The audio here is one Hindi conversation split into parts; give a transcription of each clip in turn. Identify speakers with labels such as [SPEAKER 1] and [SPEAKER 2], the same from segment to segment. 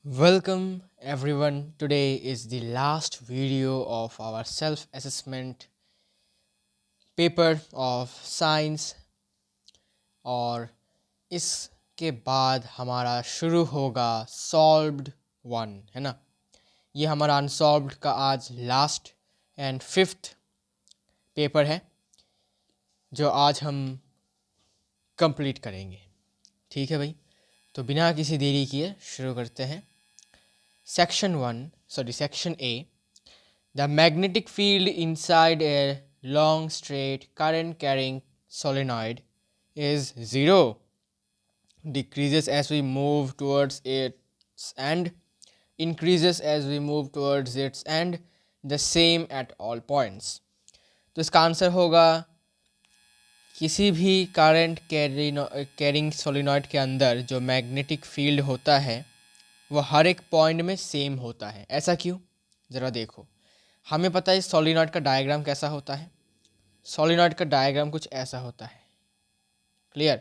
[SPEAKER 1] Welcome everyone. Today is the last video of our self assessment paper of science और इसके बाद हमारा शुरू होगा सॉल्व्ड वन, है ना। ये हमारा अनसॉल्व्ड का आज लास्ट एंड फिफ्थ पेपर है जो आज हम कंप्लीट करेंगे। ठीक है भाई, तो बिना किसी देरी किए शुरू करते हैं। Section A. The magnetic field inside a long straight current carrying solenoid is zero, decreases as we move towards its end, increases as we move towards its end, the same at all points. तो इसका आंसर होगा किसी भी करंट कैरिंग सोलिनॉइड के अंदर जो मैग्नेटिक फील्ड होता है वो हर एक पॉइंट में सेम होता है। ऐसा क्यों, ज़रा देखो। हमें पता है सोलिनॉइड का डायग्राम कैसा होता है। सोलिनॉइड का डायग्राम कुछ ऐसा होता है। क्लियर।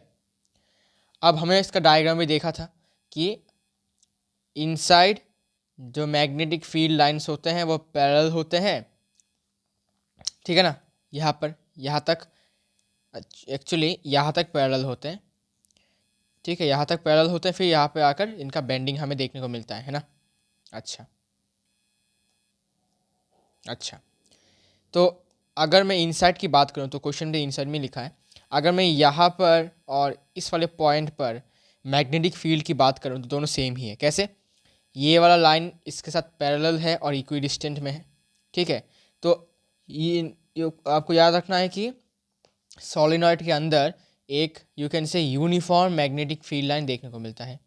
[SPEAKER 1] अब हमें इसका डायग्राम भी देखा था कि इनसाइड जो मैग्नेटिक फील्ड लाइंस होते हैं वो पैरेलल होते हैं, ठीक है ना। यहाँ तक एक्चुअली यहाँ तक पैरेलल होते हैं, ठीक है। यहाँ तक पैरेलल होते हैं, फिर यहाँ पे आकर इनका बेंडिंग हमें देखने को मिलता है ना। अच्छा, तो अगर मैं इनसाइड की बात करूँ तो क्वेश्चन में इनसाइड में लिखा है। अगर मैं यहाँ पर और इस वाले पॉइंट पर मैग्नेटिक फील्ड की बात करूँ तो दोनों सेम ही है। कैसे? ये वाला लाइन इसके साथ पैरेलल है और इक्विडिस्टेंट में है, ठीक है। तो ये आपको याद रखना है कि सोलिनॉइड के अंदर एक यू कैन से यूनिफॉर्म मैग्नेटिक फील्ड लाइन देखने को मिलता है,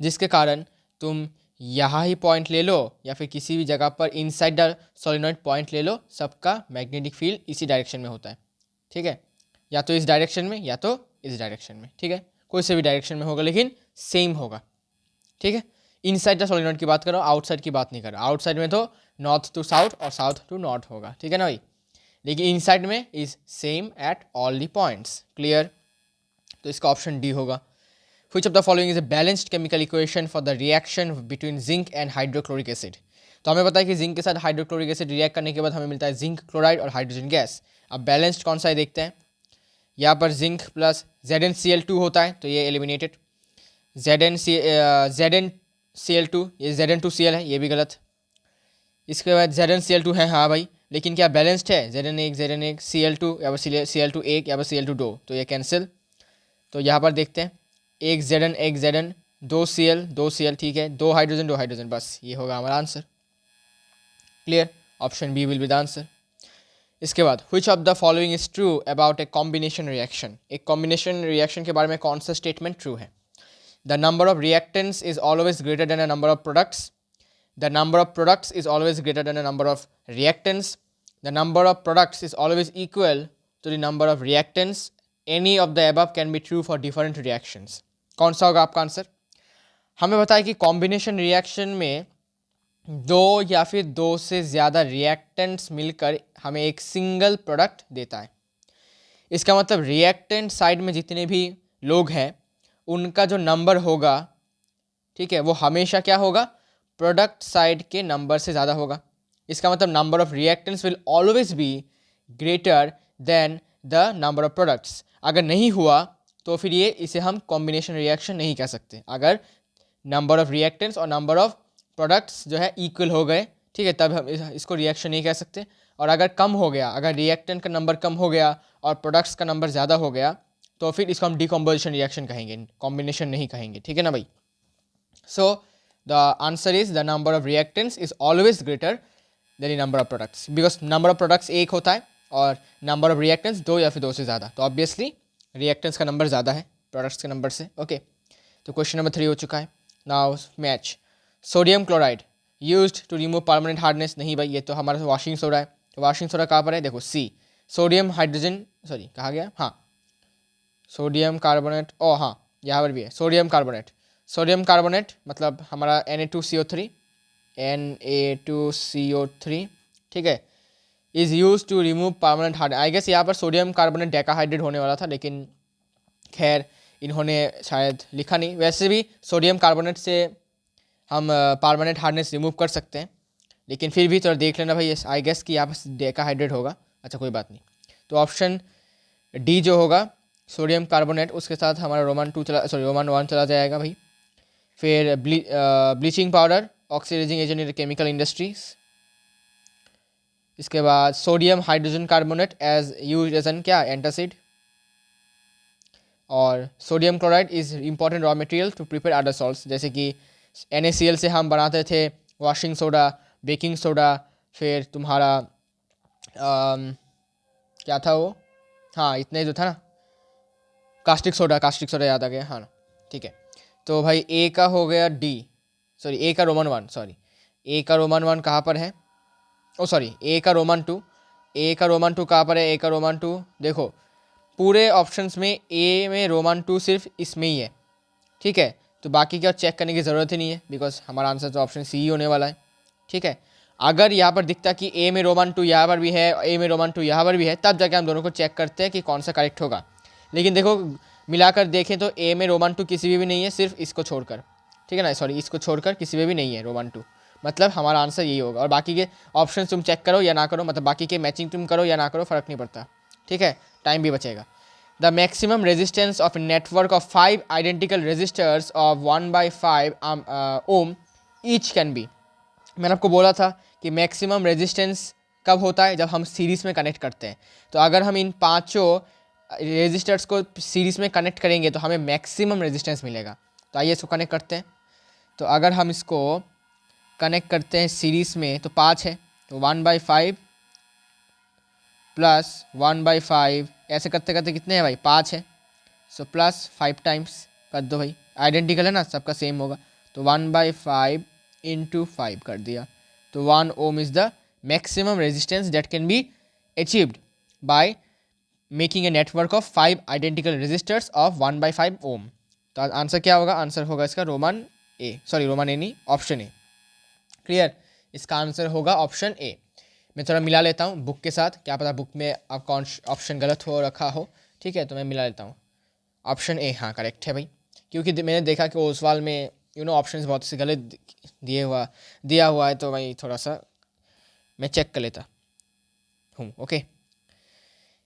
[SPEAKER 1] जिसके कारण तुम यहाँ ही पॉइंट ले लो या फिर किसी भी जगह पर इनसाइड द सोलिनॉइड पॉइंट ले लो, सबका मैग्नेटिक फील्ड इसी डायरेक्शन में होता है, ठीक है। या तो इस डायरेक्शन में या तो इस डायरेक्शन में, ठीक है। कोई से भी डायरेक्शन में होगा लेकिन सेम होगा, ठीक है। इनसाइड द सोलिनॉइड की बात करो, आउटसाइड की बात नहीं करो। आउटसाइड में तो नॉर्थ टू साउथ और साउथ टू नॉर्थ होगा, ठीक है ना भाई। लेकिन इनसाइड में is same at all the points. Clear. तो इसका ऑप्शन डी होगा। Which of the following is a balanced chemical equation for the reaction between zinc and hydrochloric acid? तो हमें पता है कि जिंक के साथ हाइड्रोक्लोरिक एसिड रिएक्ट करने के बाद हमें मिलता है जिंक क्लोराइड और हाइड्रोजन गैस। अब बैलेंस्ड कौन सा है देखते हैं। यहाँ पर जिंक प्लस ZnCl2 होता है तो ये एलिमिनेटेड। ZnCl2 ये Zn2Cl है, ये भी गलत। इसके बाद ZnCl2 है, हाँ भाई, लेकिन क्या बैलेंस्ड है? Zn1 Cl2 या फिर Cl2 1 या फिर Cl2 2, तो ये कैंसिल। तो यहाँ पर देखते हैं एक Zn 2 Cl, ठीक है, दो हाइड्रोजन, बस ये होगा हमारा answer. Clear. Option B will be the answer. इसके बाद which of the following is true about a combination reaction? एक कॉम्बिनेशन रिएक्शन के बारे में कौन सा स्टेटमेंट ट्रू है? The number of reactants is always greater than the number of products. The number of products is always greater than the number of reactants. The number of products is always equal to the number of reactants. Any of the above can be true for different reactions. कौन सा होगा आपका आंसर? हमें बताया कि कॉम्बिनेशन रिएक्शन में दो या फिर दो से ज़्यादा रिएक्टेंट्स मिलकर हमें एक सिंगल प्रोडक्ट देता है। इसका मतलब रिएक्टेंट साइड में जितने भी लोग हैं उनका जो नंबर होगा, ठीक है, वो हमेशा क्या होगा? प्रोडक्ट साइड के नंबर से ज़्यादा होगा। इसका मतलब number of reactants will always be greater than the number of products. अगर नहीं हुआ तो फिर ये इसे हम कॉम्बिनेशन रिएक्शन नहीं कह सकते। अगर नंबर ऑफ रिएक्टेंट्स और नंबर ऑफ प्रोडक्ट्स जो है इक्वल हो गए, ठीक है, तब हम इसको रिएक्शन नहीं कह सकते। और अगर कम हो गया, अगर रिएक्टेंट का नंबर कम हो गया और प्रोडक्ट्स का नंबर ज़्यादा हो गया तो फिर इसको हम डिकम्पोजिशन रिएक्शन कहेंगे, कॉम्बिनेशन नहीं कहेंगे, ठीक है ना भाई। So the answer is the number of reactants is always greater than the number of products, because number of products एक होता है और नंबर ऑफ रिएक्टेंट्स दो या फिर दो से ज़्यादा, तो ऑब्वियसली रिएक्टेंट्स का नंबर ज़्यादा है प्रोडक्ट्स के नंबर से। ओके, तो क्वेश्चन नंबर 3 हो चुका है। Now match sodium chloride used to remove permanent hardness. नहीं भाई, ये तो हमारा वॉशिंग सोडा है। तो वॉशिंग सोडा कहाँ पर है? देखो सी, सोडियम हाइड्रोजन, सॉरी कहा गया, हाँ सोडियम कार्बोनेट, ओ हाँ यहाँ पर भी है सोडियम कार्बोनेट। सोडियम कार्बोनेट मतलब हमारा Na2CO3, Na2CO3, ठीक है, is use to remove permanent hard. I guess यहाँ पर सोडियम कार्बोनेट डेकाहाइड्रेट होने वाला था, लेकिन खैर इन्होंने शायद लिखा नहीं। वैसे भी सोडियम कार्बोनेट से हम परमानेंट हार्डनेस रिमूव कर सकते हैं, लेकिन फिर भी थोड़ा देख लेना भाई, आई गेस कि यहाँ पर डेकाहाइड्रेट होगा। अच्छा कोई बात नहीं, तो ऑप्शन डी जो होगा सोडियम कार्बोनेट, उसके साथ हमारा रोमन 1 चला जाएगा भाई। फिर bleaching powder, oxidising agent in chemical industries. इसके बाद sodium hydrogen carbonate as use as an क्या एंटासिड। और sodium chloride is important raw material to prepare other salts, जैसे कि NaCl से हम बनाते थे वॉशिंग सोडा, बेकिंग सोडा, फिर तुम्हारा क्या था वो, हाँ इतने जो था ना, कास्टिक सोडा याद आ गया, हाँ ना, ठीक है। तो भाई ए का हो गया डी, सॉरी ए का रोमन 1, सॉरी ए का रोमन 1 कहाँ पर है, ओ सॉरी ए का रोमन 2, ए का रोमन 2 कहाँ पर है, ए का रोमन 2 देखो पूरे ऑप्शंस में ए में रोमन 2 सिर्फ इसमें ही है, ठीक है। तो बाकी का चेक करने की ज़रूरत ही नहीं है, बिकॉज हमारा आंसर तो ऑप्शन सी ही होने वाला है, ठीक है। अगर यहाँ पर दिखता कि ए में रोमन 2 यहाँ पर भी है, ए में रोमन 2 यहाँ पर भी है, तब जाके हम दोनों को चेक करते हैं कि कौन सा करेक्ट होगा। लेकिन देखो मिलाकर देखें तो ए में रोमन 2 किसी में भी नहीं है, सिर्फ इसको छोड़कर, ठीक है ना, सॉरी इसको छोड़कर किसी में भी नहीं है रोमन 2, मतलब हमारा आंसर यही होगा। और बाकी के ऑप्शन तुम चेक करो या ना करो, मतलब बाकी के मैचिंग तुम करो या ना करो, फ़र्क नहीं पड़ता, ठीक है, टाइम भी बचेगा। The maximum resistance of a network of 5 identical resistors of 1/5 ohm each can be। मैंने आपको बोला था कि मैक्सिमम रेजिस्टेंस कब होता है, जब हम सीरीज़ में कनेक्ट करते हैं। तो अगर हम इन पांचों रेजिस्टर्स को सीरीज़ में कनेक्ट करेंगे तो हमें मैक्सिमम रेजिस्टेंस मिलेगा। तो आइए इसको कनेक्ट करते हैं। तो अगर हम इसको कनेक्ट करते हैं सीरीज़ में तो 5 है, तो 1/5 प्लस 1/5 ऐसे करते करते कितने हैं भाई, 5 है, सो प्लस 5 टाइम्स कर दो भाई, आइडेंटिकल है ना, सबका सेम होगा। तो 1/5 इंटू 5 कर दिया, तो 1 ohm is the maximum resistance that can be achieved by making a network of 5 identical resistors of 1/5 ohm. तो आंसर क्या होगा, आंसर होगा इसका Roman A, sorry Roman A नहीं, ऑप्शन ए। क्लियर, इसका आंसर होगा ऑप्शन ए। मैं थोड़ा मिला लेता हूँ बुक के साथ, क्या पता बुक में आपका ऑप्शन गलत हो रखा हो, ठीक है, तो मैं मिला लेता हूँ। ऑप्शन ए हाँ करेक्ट है भाई, क्योंकि मैंने देखा कि ओसवाल में ऑप्शंस बहुत से गलत दिया हुआ है, तो भाई थोड़ा सा मैं चेक कर लेता हूँ। Okay,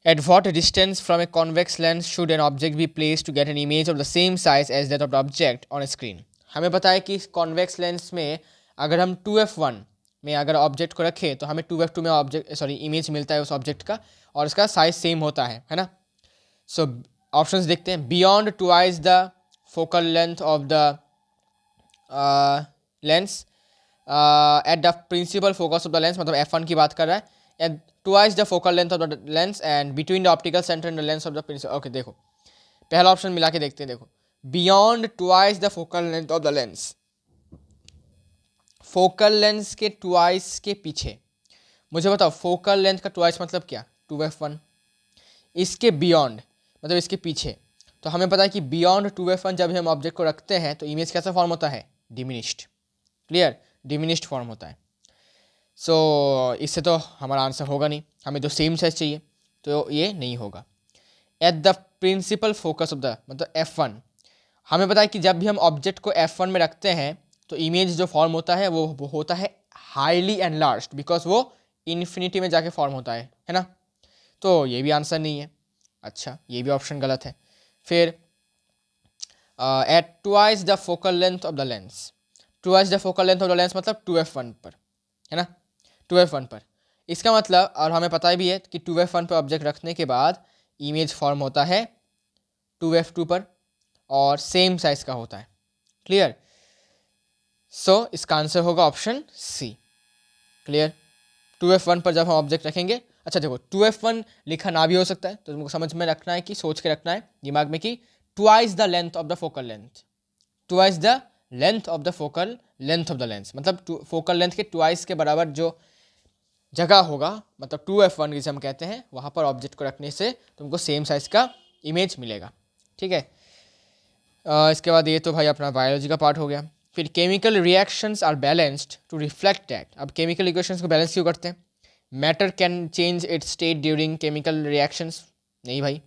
[SPEAKER 1] at what distance from a convex lens should an object be place to get an image of the same size as that of the object on a screen. हमें पता है कि कॉन्वेक्स लेंस में अगर हम 2f1 में अगर ऑब्जेक्ट को रखें तो हमें 2f2 में इमेज मिलता है उस ऑब्जेक्ट का, और उसका साइज सेम होता है ना। सो ऑप्शंस देखते हैं, beyond twice the focal length of the lens at the principal focus of the lens, मतलब f1 की बात कर रहा है, at twice the focal length of the lens and between the optical centre and the lens of the principal. Okay देखो पहला ऑप्शन मिला के देखते हैं, देखो beyond twice the focal length of the lens, focal lens के ट्वाइस के पीछे। मुझे बताओ फोकल लेंथ का ट्वाइस मतलब क्या, 2f1, इसके बियॉन्ड मतलब इसके पीछे। तो हमें पता है कि बियॉन्ड 2f1 जब हम ऑब्जेक्ट को रखते हैं तो इमेज कैसा फॉर्म होता है, डिमिनिश्ड। क्लियर, डिमिनिश्ड फॉर्म होता है। सो इससे तो हमारा आंसर होगा नहीं, हमें तो सेम साइज चाहिए, तो ये नहीं होगा। At the principal focus of the मतलब f1, हमें पता है कि जब भी हम ऑब्जेक्ट को f1 में रखते हैं तो इमेज जो फॉर्म होता है वो होता है हाईली एनलार्ज्ड, बिकॉज वो इन्फिनिटी में जाके फॉर्म होता है ना। तो ये भी आंसर नहीं है, अच्छा ये भी ऑप्शन गलत है। फिर at twice the focal length of the lens, twice the focal length of the lens मतलब 2f1 पर, है ना, 2f1 पर। इसका मतलब, और हमें पता भी है कि 2f1 पर ऑब्जेक्ट रखने के बाद इमेज फॉर्म होता है 2f2 पर और सेम साइज का होता है। क्लियर, सो इसका आंसर होगा ऑप्शन सी। क्लियर, 2f1 पर जब हम ऑब्जेक्ट रखेंगे, अच्छा देखो 2f1 लिखा ना भी हो सकता है, तो तुमको समझ में रखना है कि सोच के रखना है दिमाग में कि twice the length of the focal length, twice the length of the focal length of the lens, मतलब फोकल लेंथ के ट्वाइस के बराबर जो जगह होगा, मतलब 2f1 जिसे हम कहते हैं, वहाँ पर ऑब्जेक्ट को रखने से तुमको सेम साइज का इमेज मिलेगा। ठीक है, इसके बाद ये तो भाई अपना बायोलॉजी का पार्ट हो गया। फिर chemical reactions are balanced to reflect that. अब केमिकल इक्वेशंस को बैलेंस क्यों करते हैं, matter can change its state during chemical reactions, नहीं भाई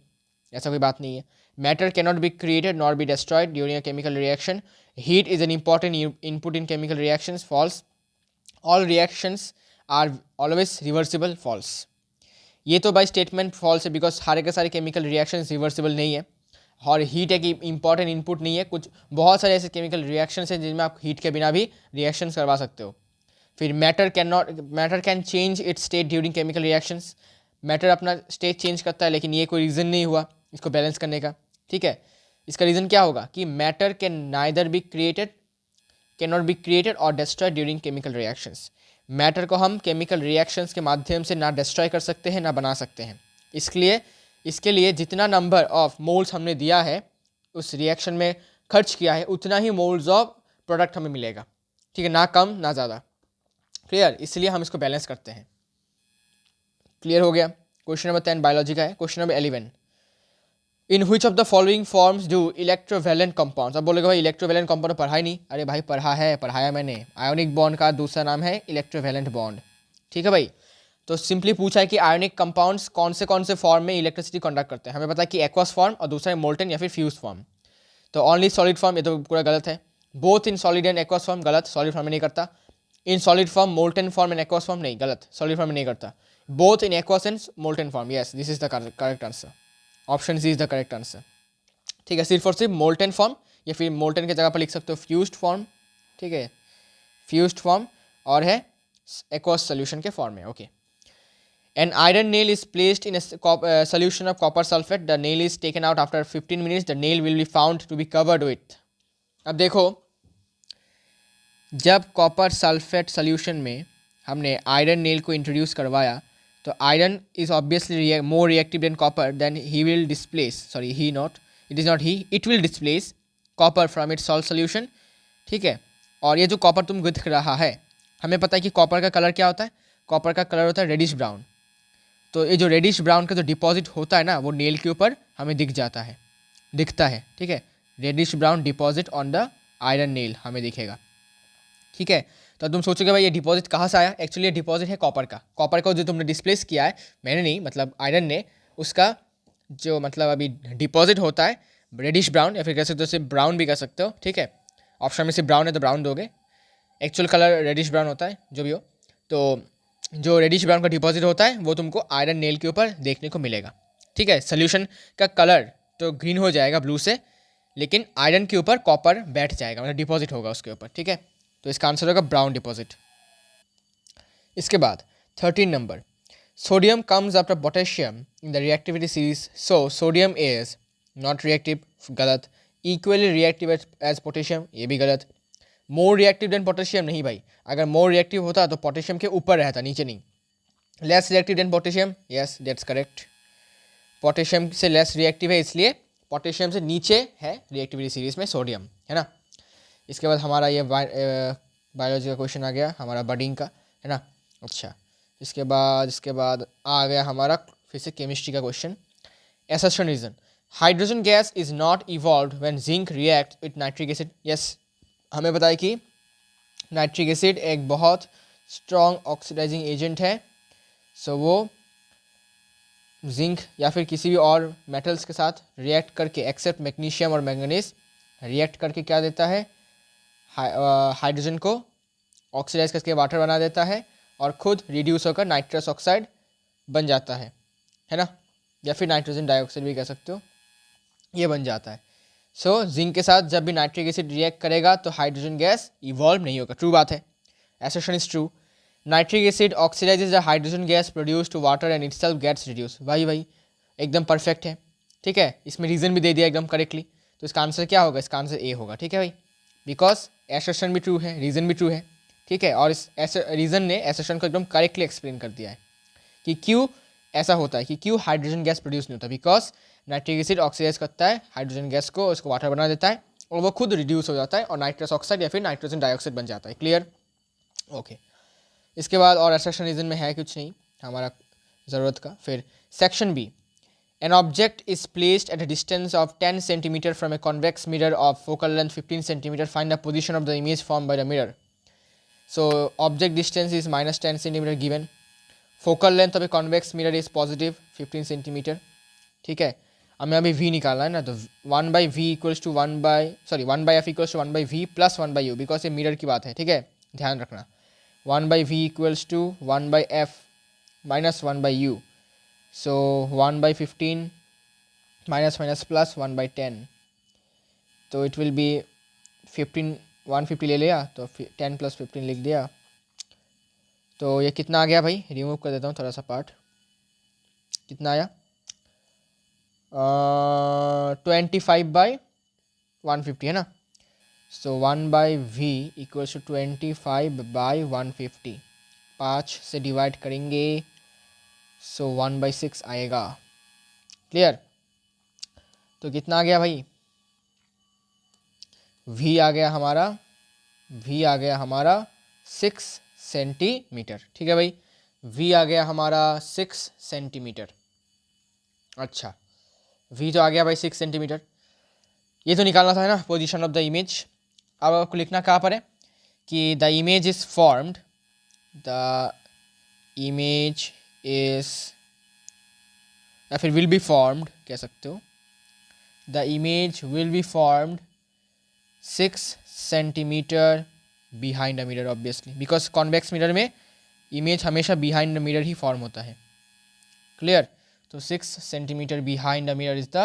[SPEAKER 1] ऐसा कोई बात नहीं है। Matter cannot be created nor be destroyed during a chemical reaction. Heat is an important input in chemical reactions. False. All reactions are always reversible. False. ये तो बाई स्टेटमेंट फॉल्स है, बिकॉज सारे के सारे केमिकल रिएक्शंस रिवर्सिबल नहीं है, और हीट एक इंपॉर्टेंट इनपुट नहीं है. कुछ बहुत सारे ऐसे केमिकल रिएक्शंस हैं जिनमें आप हीट के बिना भी रिएक्शंस करवा सकते हो. फिर matter can change its state during chemical reactions. Matter अपना स्टेट चेंज करता है, लेकिन ये कोई रीज़न नहीं हुआ इसको बैलेंस करने का. ठीक है, इसका रीज़न क्या होगा कि matter can neither be created can not be created और destroyed during chemical reactions. Matter को हम केमिकल रिएक्शंस के माध्यम से ना डिस्ट्रॉय कर सकते हैं ना बना सकते हैं. इसके लिए जितना नंबर ऑफ मोल्स हमने दिया है उस रिएक्शन में खर्च किया है, उतना ही मोल्स ऑफ प्रोडक्ट हमें मिलेगा. ठीक है, ना कम ना ज़्यादा. क्लियर, इसलिए हम इसको बैलेंस करते हैं. क्लियर हो गया. क्वेश्चन नंबर 10 बायोलॉजी का है. Question number 11, in which of the following forms do electrovalent compounds. अब बोलेगा भाई इलेक्ट्रोवैलेंट कंपाउंड पढ़ा ही नहीं. अरे भाई पढ़ाया मैंने. आयोनिक बॉन्ड का दूसरा नाम है इलेक्ट्रोवैलेंट बॉन्ड. ठीक है भाई, तो सिंपली पूछा है कि आयोनिक कंपाउंड्स कौन से फॉर्म में इलेक्ट्रिसिटी कंडक्ट करते हैं. हमें पता है कि एक्वस फॉर्म और दूसरा है मोल्टन या फिर फ्यूज फॉर्म. तो ओनली सॉलिड फॉर्म, ये तो पूरा गलत है. Both in solid and aqueous form, गलत. सॉलिड फॉर्म में नहीं करता. In solid form molten form and aqueous form, नहीं, गलत. सॉलिड फॉर्म में नहीं करता. Both in aqueous and molten form, yes, this is the correct answer. Option C is the correct answer. ठीक है, सिर्फ और सिर्फ मोल्टन फॉर्म या फिर मोल्टन की जगह पर लिख सकते हो फ्यूज्ड फॉर्म. ठीक है, फ्यूज्ड फॉर्म और है एक्वस सोल्यूशन के फॉर्म में. Okay. An iron nail is placed in a solution of copper sulfate. The nail is taken out after 15 minutes. The nail will be found to be covered with. अब देखो, जब कॉपर सल्फेट सोल्यूशन में हमने आयरन नेल को इंट्रोड्यूस करवाया, तो iron is obviously more reactive than copper. Then he will displace, sorry he not, it is not he, it will displace copper from its salt solution. ठीक है, और ये जो कॉपर तुमको दिख रहा है, हमें पता है कि कॉपर का कलर क्या होता है. कॉपर का कलर होता है रेडिश ब्राउन. तो ये जो रेडिश ब्राउन का जो डिपॉजिट होता है ना, वो नेल के ऊपर हमें दिखता है. ठीक है, reddish brown deposit on the iron nail हमें दिखेगा. ठीक है, तो तुम सोचोगे भाई ये डिपॉजिट कहाँ से आया. एक्चुअली ये डिपॉजिट है कॉपर को जो तुमने डिस्प्लेस किया है, मैंने नहीं, मतलब आयरन ने, उसका जो मतलब अभी डिपॉजिट होता है रेडिश ब्राउन, या फिर कह सकते हो सिर्फ ब्राउन भी कह सकते हो. ठीक है, ऑप्शन में सिर्फ ब्राउन है तो ब्राउन दोगे. एक्चुअल कलर रेडिश ब्राउन होता है, जो भी हो. तो जो रेडिश ब्राउन का डिपॉजिट होता है वो तुमको आयरन नेल के ऊपर देखने को मिलेगा. ठीक है, सोल्यूशन का कलर तो ग्रीन हो जाएगा ब्लू से, लेकिन आयरन के ऊपर कॉपर बैठ जाएगा, मतलब डिपॉजिट होगा उसके ऊपर. ठीक है, तो इसका आंसर होगा ब्राउन डिपॉजिट. इसके बाद 13 number, sodium comes after potassium in the reactivity series, so sodium is not reactive, गलत. इक्वली रिएक्टिव एज पोटेशियम, ये भी गलत. मोर रिएक्टिव देन पोटेशियम, नहीं भाई, अगर मोर रिएक्टिव होता तो पोटेशियम के ऊपर रहता, नीचे नहीं. Less reactive than potassium, yes that's correct. Potassium से लेस रिएक्टिव है, इसलिए पोटेशियम से नीचे है रिएक्टिविटी सीरीज में सोडियम, है ना. इसके बाद हमारा ये बायोलॉजी का क्वेश्चन आ गया, हमारा बडिंग का, है ना. अच्छा, इसके बाद आ गया हमारा फिर से केमिस्ट्री का question. Assertion reason, hydrogen gas is not evolve when zinc react with nitric acid. Yes, हमें पता है कि नाइट्रिक एसिड एक बहुत स्ट्रॉन्ग ऑक्सीडाइजिंग एजेंट है. सो वो जिंक या फिर किसी भी और मेटल्स के साथ रिएक्ट करके, एक्सेप्ट मैग्नीशियम और मैंगनीज, रिएक्ट करके क्या देता है, हाइड्रोजन को ऑक्सीडाइज करके वाटर बना देता है और खुद रिड्यूस होकर नाइट्रस ऑक्साइड बन जाता है ना, या फिर नाइट्रोजन डाइऑक्साइड भी कह सकते हो, ये बन जाता है. सो जिंक के साथ जब भी नाइट्रिक एसिड रिएक्ट करेगा तो हाइड्रोजन गैस इवॉल्व नहीं होगा. ट्रू बात है, assertion is true. Nitric acid oxidises the hydrogen gas produce to water and itself gets reduce. भाई एकदम परफेक्ट है. ठीक है, इसमें रीज़न भी दे दिया एकदम करेक्टली. तो इसका आंसर क्या होगा, इसका आंसर ए होगा. ठीक है भाई, बिकॉज एसर्शन भी ट्रू है, रीज़न भी ट्रू है. ठीक है, और इस रीज़न ने एसर्शन को एकदम करेक्टली एक्सप्लेन कर दिया है कि क्यों ऐसा होता है, कि क्यों हाइड्रोजन गैस प्रोड्यूस नहीं होता. बिकॉज नाइट्रिक एसिड ऑक्सीडाइज करता है हाइड्रोजन गैस को, उसको वाटर बना देता है और वो खुद रिड्यूस हो जाता है और नाइट्रस ऑक्साइड या फिर नाइट्रोजन डाइऑक्साइड बन जाता है. Clear, okay. इसके बाद और एसर्शन रीजन में है कुछ नहीं हमारा ज़रूरत का. फिर section B, an object is placed at a distance of 10 centimetre from a convex mirror of focal length 15 centimetre, find the position of the image form by the mirror. So object distance is -10 centimetre given. Focal length of a convex mirror is positive 15 centimetre. ठीक है, हमें अभी v निकालना है ना, तो 1/v equals to 1/f equals to 1/v plus 1/u, because ये मिरर की बात है, ठीक है, ध्यान रखना। 1/v equals to 1/f minus 1/u, so 1/15 minus minus plus 1/10, तो इट विल बी 15, 150 ले लिया तो 10 + 15 लिख दिया। तो ये कितना आ गया भाई, रिमूव कर देता हूँ थोड़ा सा पार्ट, कितना आया 25/150 है ना। सो 1/v इक्वल्स टू 25/150, 5 से डिवाइड करेंगे, सो 1/6 आएगा। क्लियर। तो कितना आ गया भाई, v आ गया हमारा 6 सेंटीमीटर, ठीक है भाई, v आ गया हमारा 6 सेंटीमीटर। अच्छा, v तो आ गया भाई 6 सेंटीमीटर, ये तो निकालना था ना पोजीशन ऑफ द इमेज। अब आपको लिखना कहाँ पर है कि the image is formed, the image is, या फिर विल बी फॉर्म्ड कह सकते हो, the image will be formed 6 centimetre behind the mirror, obviously, because convex mirror में इमेज हमेशा behind the mirror he form होता है। क्लियर। तो 6 centimetre behind the mirror is the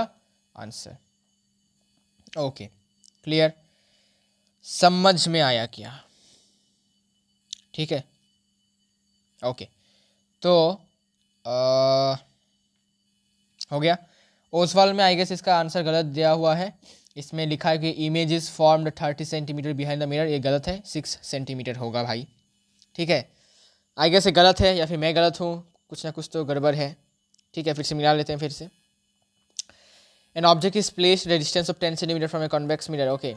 [SPEAKER 1] answer. Okay, clear, समझ में आया क्या? ठीक है, ओके। तो हो गया। ओसवाल में आई गेस इसका आंसर गलत दिया हुआ है, इसमें लिखा है कि image is formed 30 centimetre behind the mirror, ये गलत है, 6 सेंटीमीटर होगा भाई, ठीक है। आई गेस ये गलत है या फिर मैं गलत हूँ, कुछ ना कुछ तो गड़बड़ है, ठीक है। फिर से मिला लेते हैं फिर से। N object is placed distance of 10 centimetre from a convex mirror. Okay,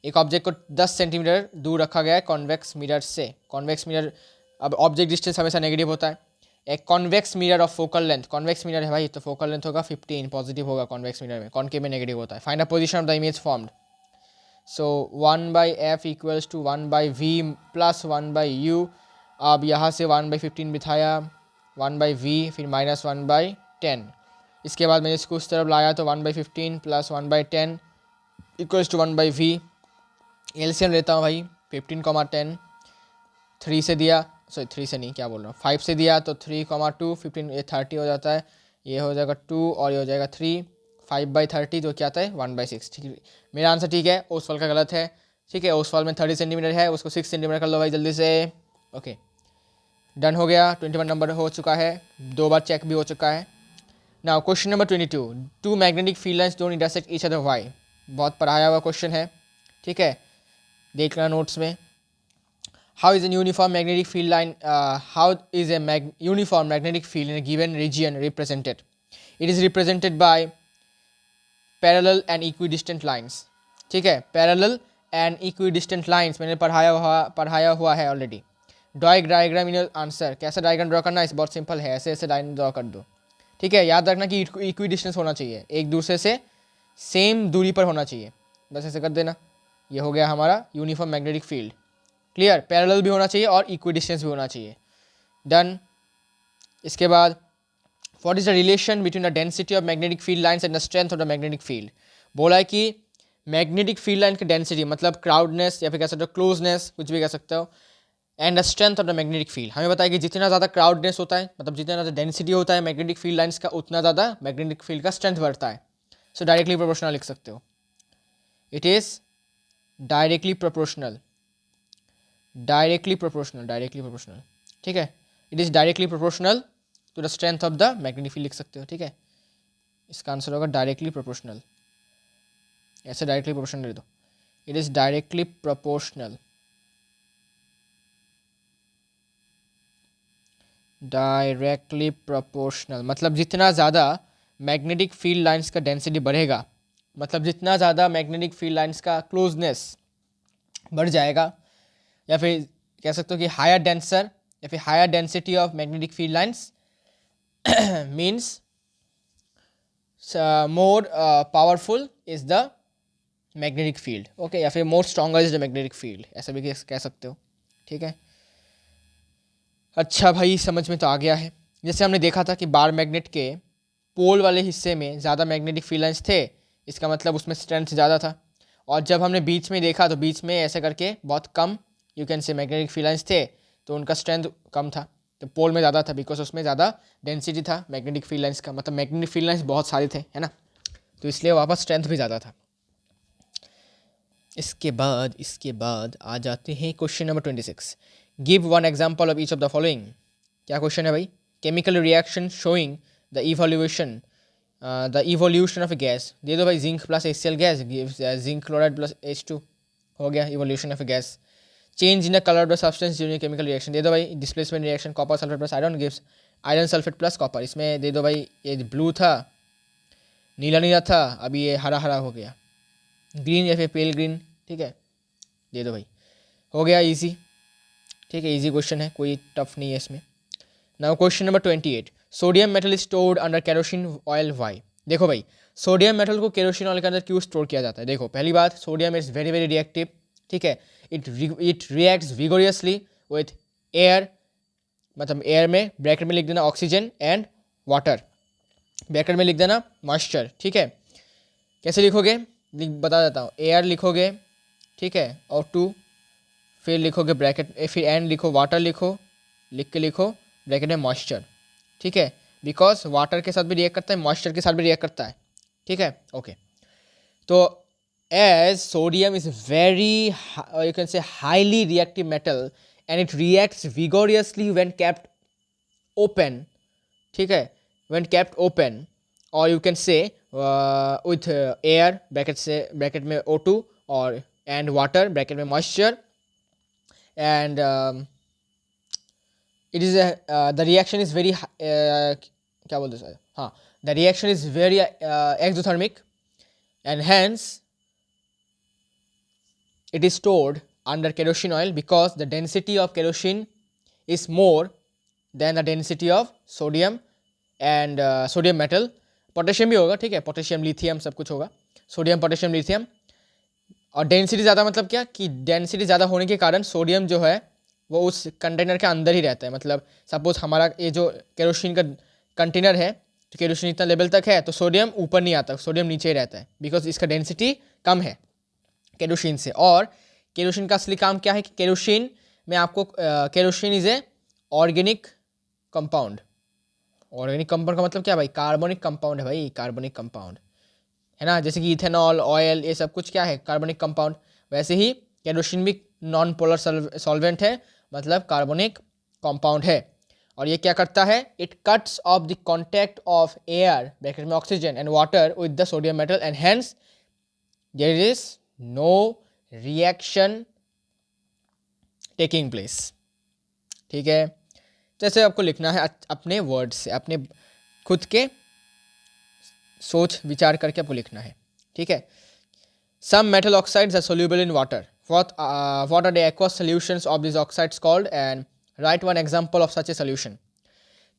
[SPEAKER 1] एक ऑब्जेक्ट को 10 सेंटीमीटर दूर रखा गया है कॉन्वेक्स मिरर से। कॉन्वेक्स मिरर, अब ऑब्जेक्ट डिस्टेंस हमेशा नेगेटिव होता है। एक convex mirror of focal length, convex mirror है भाई, तो फोकल लेंथ होगा 15, पॉजिटिव होगा कॉन्वेक्स मिरर में, कॉनकेव में नेगेटिव होता है। Find the position of the image formed. So 1/f equals to 1/v plus 1/u। अब यहाँ से 1/15 बिठाया, 1/v, फिर माइनस 1/10। इसके बाद मैंने इसको उस तरफ लाया तो 1/15 plus 1/10 equals to 1/v। LCM लेता हूँ भाई, 15, 10, 3 से दिया, सॉरी 3 से नहीं, क्या बोल रहा हूँ, 5 से दिया तो 3, 2, 15, ये 30 हो जाता है, ये हो जाएगा 2 और ये हो जाएगा 3, 5/30 जो क्या आता है 1/6। ठीक है, मेरा आंसर ठीक है, ओसवाल का गलत है, ठीक है। ओसवाल में 30 सेंटीमीटर है, उसको 6 सेंटीमीटर कर लो भाई जल्दी से। ओके, डन हो गया, 21 नंबर हो चुका है, 2 बार चेक भी हो चुका है। Now question number 22, 2 magnetic field lines don't intersect each other, why? बहुत पढ़ाया हुआ क्वेश्चन है, ठीक है, देख लेना नोट्स में। How is a uniform magnetic field line? How is a uniform magnetic field in a given region represented? It is represented by parallel and equidistant lines. ठीक है, parallel and equidistant lines मैंने पढ़ाया हुआ है already. Draw diagram in your answer. कैसा डायग्राम ड्रॉ करना है, इस बहुत सिंपल है, ऐसे ऐसे लाइन ड्रॉ कर दो, ठीक है। याद रखना कि इक्विडिस्टेंस होना चाहिए, एक दूसरे से सेम दूरी पर होना चाहिए, बस ऐसे कर देना। ये हो गया हमारा uniform magnetic field. Clear, parallel भी होना चाहिए और इक्विडिस्टेंस भी होना चाहिए। डन। इसके बाद what is the relation between the density of magnetic field lines and the strength of the magnetic field? बोला है कि मैग्नेटिक फील्ड लाइन की डेंसिटी मतलब क्राउडनेस या फिर कह सकते हो क्लोजनेस, कुछ भी कह सकते हो, and the strength of the magnetic field. हमें बताया कि जितना ज़्यादा क्राउडनेस होता है, मतलब जितना ज़्यादा डेंसिटी होता है मैग्नेटिक फील्ड लाइंस का, उतना ज़्यादा मैग्नेटिक फील्ड का स्ट्रेंथ बढ़ता है। सो डायरेक्टली प्रोपोर्शनल लिख सकते हो, it is directly proportional, directly proportional, ठीक है। It is directly proportional to the strength of the magnetic field लिख सकते हो, ठीक है। इसका आंसर होगा डायरेक्टली प्रोपोर्शनल, ऐसे डायरेक्टली प्रोपोर्शनल दे दो, it is directly proportional, directly proportional मतलब जितना ज़्यादा मैग्नेटिक फील्ड लाइंस का डेंसिटी बढ़ेगा, मतलब जितना ज़्यादा मैग्नेटिक फील्ड लाइंस का क्लोजनेस बढ़ जाएगा, या फिर कह सकते हो कि हायर डेंसर या फिर higher density of magnetic field lines means more powerful is the magnetic field, okay, या फिर more stronger is the magnetic field, ऐसा भी कह सकते हो, ठीक है। अच्छा भाई, समझ में तो आ गया है। जैसे हमने देखा था कि बार मैग्नेट के पोल वाले हिस्से में ज़्यादा मैग्नेटिक फील्ड लाइंस थे, इसका मतलब उसमें स्ट्रेंथ ज़्यादा था। और जब हमने बीच में देखा तो बीच में ऐसे करके बहुत कम you can say magnetic field lines थे, तो उनका स्ट्रेंथ कम था। तो पोल में ज़्यादा था बिकॉज उसमें ज़्यादा डेंसिटी था मैग्नेटिक फील्ड लाइंस का, मतलब मैग्नेटिक फील्ड लाइंस बहुत सारे थे, है ना, तो इसलिए वहाँ पर स्ट्रेंथ भी ज़्यादा था। इसके बाद आ जाते हैं question number 26। Give one example of each of the following. क्या क्वेश्चन है भाई? Chemical reaction showing the evolution of a gas. दे दो भाई, zinc plus HCl gas gives zinc chloride plus H2, हो गया evolution of a gas. Change in the colour of the substance during chemical reaction. दे दो भाई, displacement reaction copper sulphate plus iron gives iron sulphate plus copper. इसमें दे दो भाई, ये ब्लू था, नीला नीला था, अभी ये हरा हरा हो गया, ग्रीन या फिर पेल ग्रीन, ठीक है, दे दो भाई, हो गया इजी, ठीक है, इजी क्वेश्चन है, कोई टफ नहीं है इसमें। Now question number 28। Sodium metal is stored under kerosene oil why. देखो भाई, सोडियम मेटल को केरोसिन ऑयल के अंदर क्यों स्टोर किया जाता है? देखो, पहली बात, sodium is very very reactive, ठीक है, इट रिएक्ट्स विगोरियसली विथ एयर, मतलब एयर में ब्रैकेट में लिख देना ऑक्सीजन एंड वाटर, ब्रैकेट में लिख देना मॉइस्चर, ठीक है। कैसे लिखोगे? बता देता हूँ, एयर लिखोगे, ठीक है, और 2 फिर लिखोगे ब्रैकेट, फिर एंड लिखो, वाटर लिखो, लिख के लिखो ब्रैकेट में मॉइस्चर, ठीक है, बिकॉज वाटर के साथ भी रिएक्ट करता है, मॉइस्चर के साथ भी रिएक्ट करता है, ठीक है, ओके। तो as sodium is very you can say highly reactive metal and it reacts vigorously when kept open, ठीक है, व्हेन केप्ट ओपन, और you can say with air bracket में O2 और एंड वाटर ब्रैकेट में moisture, and it is the reaction is very क्या बोलते हैं, हाँ, the reaction is very exothermic and hence it is stored under kerosene oil because the density of kerosene is more than the density of sodium and sodium metal, potassium भी होगा, ठीक है, पोटेशियम लिथियम सब कुछ होगा, सोडियम पोटेशियम लिथियम। और डेंसिटी ज़्यादा मतलब क्या कि डेंसिटी ज़्यादा होने के कारण सोडियम जो है वो उस कंटेनर के अंदर ही रहता है। मतलब सपोज हमारा ये जो केरोसिन का कंटेनर है, तो केरोसिन इतना लेवल तक है, तो सोडियम ऊपर नहीं आता, सोडियम नीचे ही रहता है, बिकॉज इसका डेंसिटी कम है केरोसिन से। और केरोसिन का असली काम क्या है कि केरोसिन में आपको kerosene is a organic compound. Organic compound का मतलब क्या भाई? कार्बनिक कंपाउंड है भाई, कार्बनिक कंपाउंड है ना, जैसे कि इथेनॉल, ऑयल, ये सब कुछ क्या है? कार्बनिक कंपाउंड। वैसे ही केरोसिन भी नॉन पोलर सॉल्वेंट है, मतलब कार्बनिक कंपाउंड है। और ये क्या करता है? It cuts off the contact of air bracket में oxygen and water with the sodium metal and hence there is no reaction taking place, ठीक है। जैसे आपको लिखना है अपने वर्ड से, अपने खुद के सोच विचार करके आपको लिखना है, ठीक है। Some metal oxides are soluble in water, what are the aqueous solutions of this oxides called and write one example of such a solution.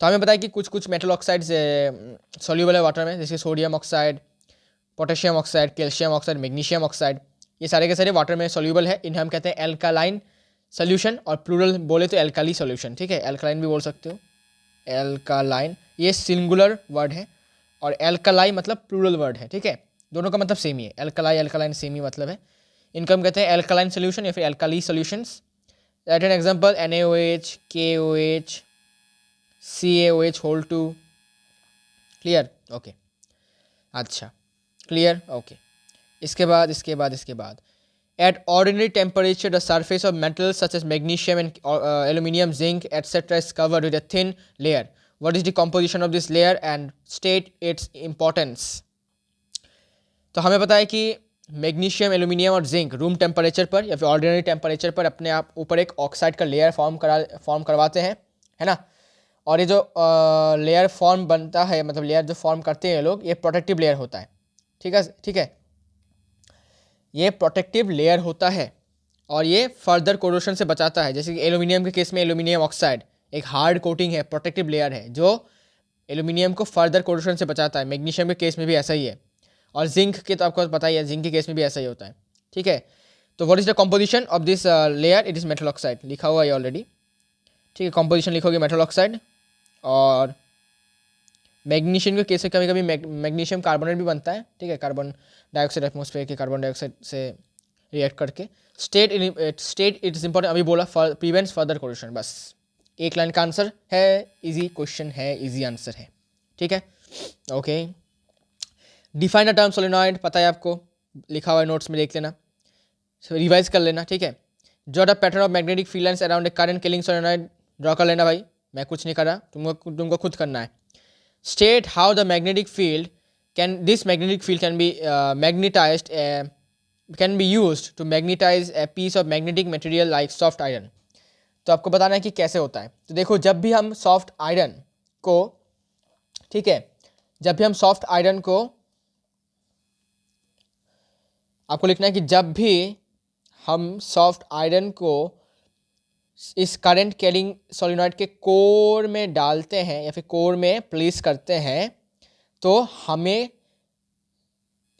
[SPEAKER 1] तो हमें पता है कि कुछ कुछ मेटल ऑक्साइड्स सोल्यूबल है वाटर में, जैसे sodium oxide, potassium oxide, calcium oxide, magnesium oxide, ये सारे के सारे वाटर में सोल्यूबल है। इन्हें हम कहते हैं एल्कालाइन सोल्यूशन, और प्लूरल बोले तो एल्काली सोल्यूशन, ठीक है, एल्कालाइन भी बोल सकते हो, एल्कालाइन ये सिंगुलर वर्ड है, और एल्कालाई मतलब प्लूरल वर्ड है, ठीक है, दोनों का मतलब सेम ही है, एल्कालाई एल्कालाइन सेम ही मतलब है। इनको हम कहते हैं एल्कालाइन सोल्यूशन या फिर alkali solutions. At an example NaOH, KOH, CaOH whole 2, clear, okay, अच्छा, क्लियर, ओके। इसके बाद at ordinary temperature the surface of metals such as magnesium and aluminum, zinc etc is covered with a thin layer. What is the composition of this layer and state its importance? तो हमें पता है कि मैग्नीशियम, एल्यूमिनियम और जिंक रूम टेम्परेचर पर या फिर ऑर्डिनरी टेम्परेचर पर अपने आप ऊपर एक ऑक्साइड का लेयर फॉर्म करवाते हैं, है ना। और ये जो लेयर फॉर्म बनता है, मतलब लेयर जो फॉर्म करते हैं लोग, ये प्रोटेक्टिव लेयर होता है, ठीक है, ये प्रोटेक्टिव लेयर होता है और ये फर्दर कोरोशन से बचाता है। जैसे कि एल्यूमिनियम के केस में एल्यूमिनियम ऑक्साइड एक हार्ड कोटिंग है, प्रोटेक्टिव लेयर है, जो एल्यूमिनियम को फर्दर कोरोशन से बचाता है। मैग्नीशियम के केस में भी ऐसा ही है, और जिंक के तो आपको पता ही है, जिंक के केस में भी ऐसा ही होता है, ठीक है। तो what is the composition of this layer? It is metal oxide, लिखा हुआ है ऑलरेडी, ठीक है, कंपोजिशन लिखोगे मेटल ऑक्साइड, और मैग्नीशियम के केस में कभी कभी मैग्नीशियम कार्बोनेट भी बनता है, ठीक है, कार्बन डाइऑक्साइड एटमॉस्फेयर के कार्बन डाइऑक्साइड से रिएक्ट करके। स्टेट इट इज इंपॉर्टेंट, अभी बोला, फॉर प्रिवेंट्स फर्दर कोरोशन, बस एक लाइन का आंसर है, इजी क्वेश्चन है, इजी आंसर है, ठीक है। Okay, define the term solenoid, पता है आपको, लिखा हुआ है नोट्स में, देख लेना, रिवाइज कर लेना, ठीक है। Draw the pattern of magnetic field lines around a current killing solenoid, draw कर लेना भाई, मैं कुछ नहीं कर रहा, तुमको खुद करना है। State how the magnetic field this magnetic field can be magnetized, can be used to magnetize a piece of magnetic material like soft iron. तो आपको बताना है कि कैसे होता है। तो देखो, जब भी हम सॉफ्ट आयरन को, ठीक है, जब भी हम सॉफ्ट आयरन को, आपको लिखना है कि जब भी हम सॉफ्ट आयरन को इस करंट कैरिंग सोलेनॉइड के कोर में डालते हैं या फिर कोर में प्लेस करते हैं, तो हमें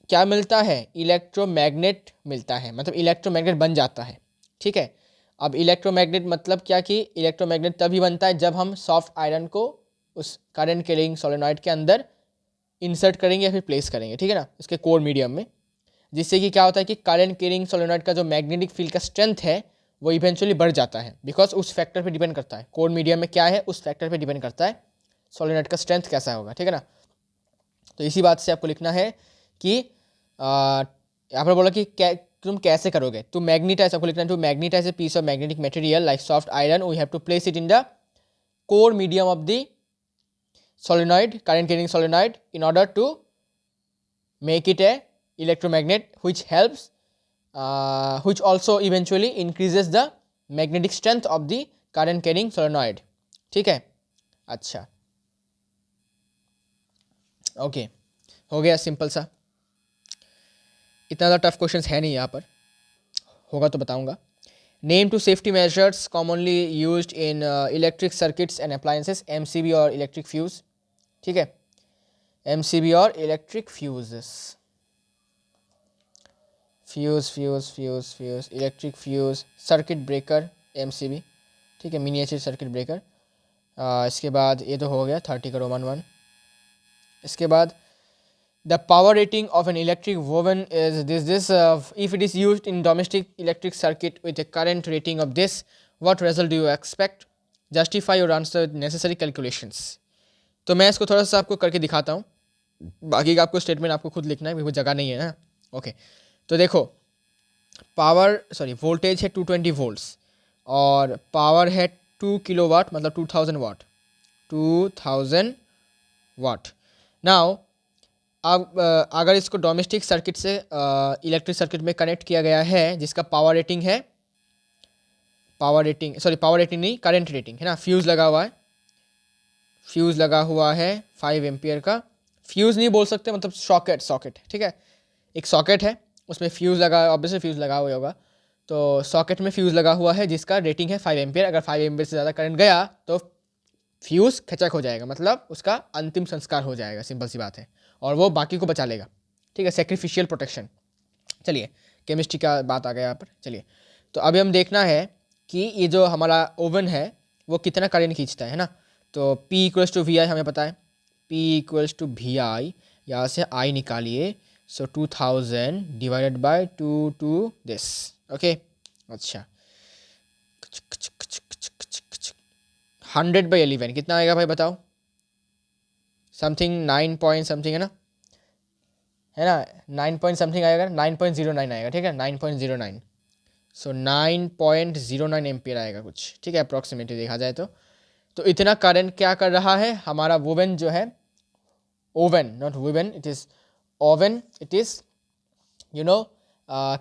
[SPEAKER 1] क्या मिलता है, इलेक्ट्रोमैग्नेट मिलता है, मतलब इलेक्ट्रोमैग्नेट बन जाता है, ठीक है। अब इलेक्ट्रोमैग्नेट मतलब क्या, कि इलेक्ट्रोमैग्नेट तभी बनता है जब हम सॉफ्ट आयरन को उस करंट कैरिंग सोलेनॉइड के अंदर इंसर्ट करेंगे या फिर प्लेस करेंगे, ठीक है ना, इसके कोर मीडियम में, जिससे कि क्या होता है कि करंट कैरिंग सोलेनॉइड का जो मैग्नेटिक फील्ड का स्ट्रेंथ है वो इवेंचुअली बढ़ जाता है, बिकॉज उस फैक्टर पे डिपेंड करता है, कोर मीडियम में क्या है उस फैक्टर पे डिपेंड करता है सोलेनॉइड का स्ट्रेंथ कैसा होगा, ठीक है ना। तो इसी बात से आपको लिखना है कि यहाँ पर बोला कि तुम कैसे करोगे, टू मैग्नेटाइज, आपको लिखना है to magnetize a piece of magnetic material like soft iron, we have to place it in the core medium of the solenoid, current carrying solenoid, in order to make it a electromagnet, which helps, which also eventually increases the magnetic strength of the current carrying solenoid, ठीक है। अच्छा, ओके, हो गया सिंपल सा, इतना ज़्यादा टफ क्वेश्चन है नहीं यहाँ पर, होगा तो बताऊंगा। Name two safety measures commonly used in electric circuits and appliances, MCB और इलेक्ट्रिक फ्यूज, ठीक है, एमसीबी और electric fuses, fuse, electric fuse, circuit breaker, MCB, ठीक है, मिनिएचर सर्किट ब्रेकर। इसके बाद ये तो हो गया 30 का रोमन 1। इसके बाद the power rating of an electric woven is this if it is used in domestic electric circuit with A current rating of this, what result do you expect, justify your answer necessary calculations. तो मैं इसको थोड़ा सा आपको करके दिखाता हूँ, बाकी का आपको स्टेटमेंट आपको खुद लिखना है, क्योंकि जगह नहीं है ना। ओके, तो देखो, वोल्टेज है 220 वोल्ट्स और पावर है 2 किलोवाट, मतलब 2000 वाट, 2000 वाट। नाउ अब अगर इसको डोमेस्टिक सर्किट से इलेक्ट्रिक सर्किट में कनेक्ट किया गया है, जिसका पावर रेटिंग नहीं, करंट रेटिंग है ना, फ्यूज़ लगा हुआ है, फ्यूज़ लगा हुआ है 5 एम्पियर का, फ्यूज़ नहीं बोल सकते, मतलब सॉकेट, ठीक है, एक सॉकेट है, उसमें फ्यूज़ लगा, ऑब्वियसली फ्यूज़ लगा हुआ होगा, तो सॉकेट में फ्यूज़ लगा हुआ है जिसका रेटिंग है 5 एम्पियर। अगर 5 एम्पियर से ज़्यादा करंट गया तो फ्यूज़ खचक हो जाएगा, मतलब उसका अंतिम संस्कार हो जाएगा, सिंपल सी बात है, और वो बाकी को बचा लेगा, ठीक है, सेक्रीफिशियल प्रोटेक्शन। चलिए, केमिस्ट्री का बात आ गया यहाँ पर। चलिए, तो अभी हम देखना है कि ये जो हमारा ओवन है वो कितना करंट खींचता है ना। तो P equals to V I हमें पता है, P equals to V I, यहाँ से I निकालिए, so 2000 divided by 2 to this, okay. अच्छा, 100/11 कितना आएगा भाई बताओ, समथिंग 9 पॉइंट समथिंग है ना, 9 पॉइंट समथिंग आएगा, 9.09 आएगा, ठीक है, 9.09, सो 9.09 एम्पियर आएगा कुछ, ठीक है, अप्रॉक्सीमेटली देखा जाए तो इतना करंट क्या कर रहा है हमारा वोवन जो है, oven not woven, it is oven, it is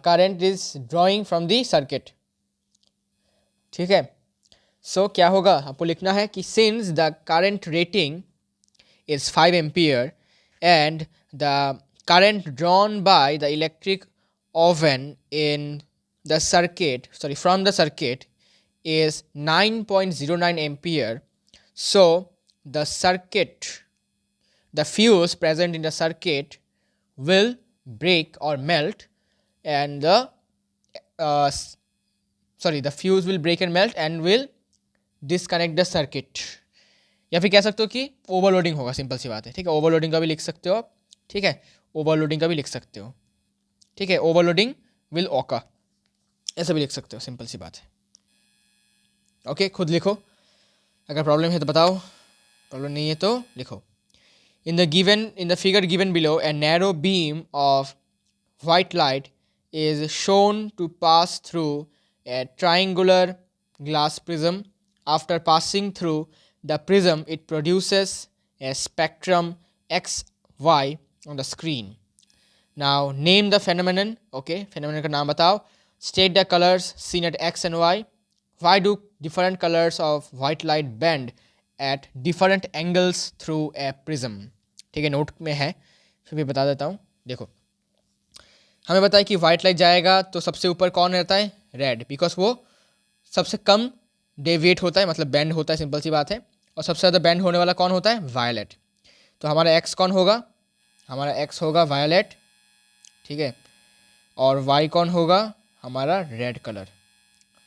[SPEAKER 1] current is drawing from the circuit, ठीक है। सो क्या होगा, आपको लिखना है कि since the current rating is 5 ampere and the current drawn by the electric oven in the circuit, from the circuit is 9.09 ampere, so the fuse present in the circuit will break or melt, and the fuse will break and melt and will disconnect the circuit, या फिर कह सकते हो कि ओवरलोडिंग होगा, सिंपल सी बात है, ठीक है। ओवरलोडिंग का भी लिख सकते हो आप, ठीक है, ओवरलोडिंग का भी लिख सकते हो, ठीक है, ओवरलोडिंग विल ऑकर, ऐसा भी लिख सकते हो, सिंपल सी बात है। ओके, खुद लिखो, अगर प्रॉब्लम है तो बताओ, प्रॉब्लम नहीं है तो लिखो। In the figure given below, a narrow beam of white light is shown to pass through a triangular glass prism. After passing through the prism, it produces a spectrum XY on the screen. Now name the phenomenon. Okay, phenomenon का नाम बताओ. State the colors seen at X and Y. Why do different colors of white light bend at different angles through a prism? ठीक है, नोट में है, फिर भी बता देता हूँ। देखो, हमें बताया कि वाइट लाइट जाएगा तो सबसे ऊपर कौन रहता है, रेड, बिकॉज वो सबसे कम डेविएट होता है, मतलब बेंड होता है, सिंपल सी बात है। और सबसे ज़्यादा बेंड होने वाला कौन होता है, वायलेट। तो हमारा एक्स कौन होगा, हमारा एक्स होगा वायलेट, ठीक है। और वाई कौन होगा, हमारा रेड कलर।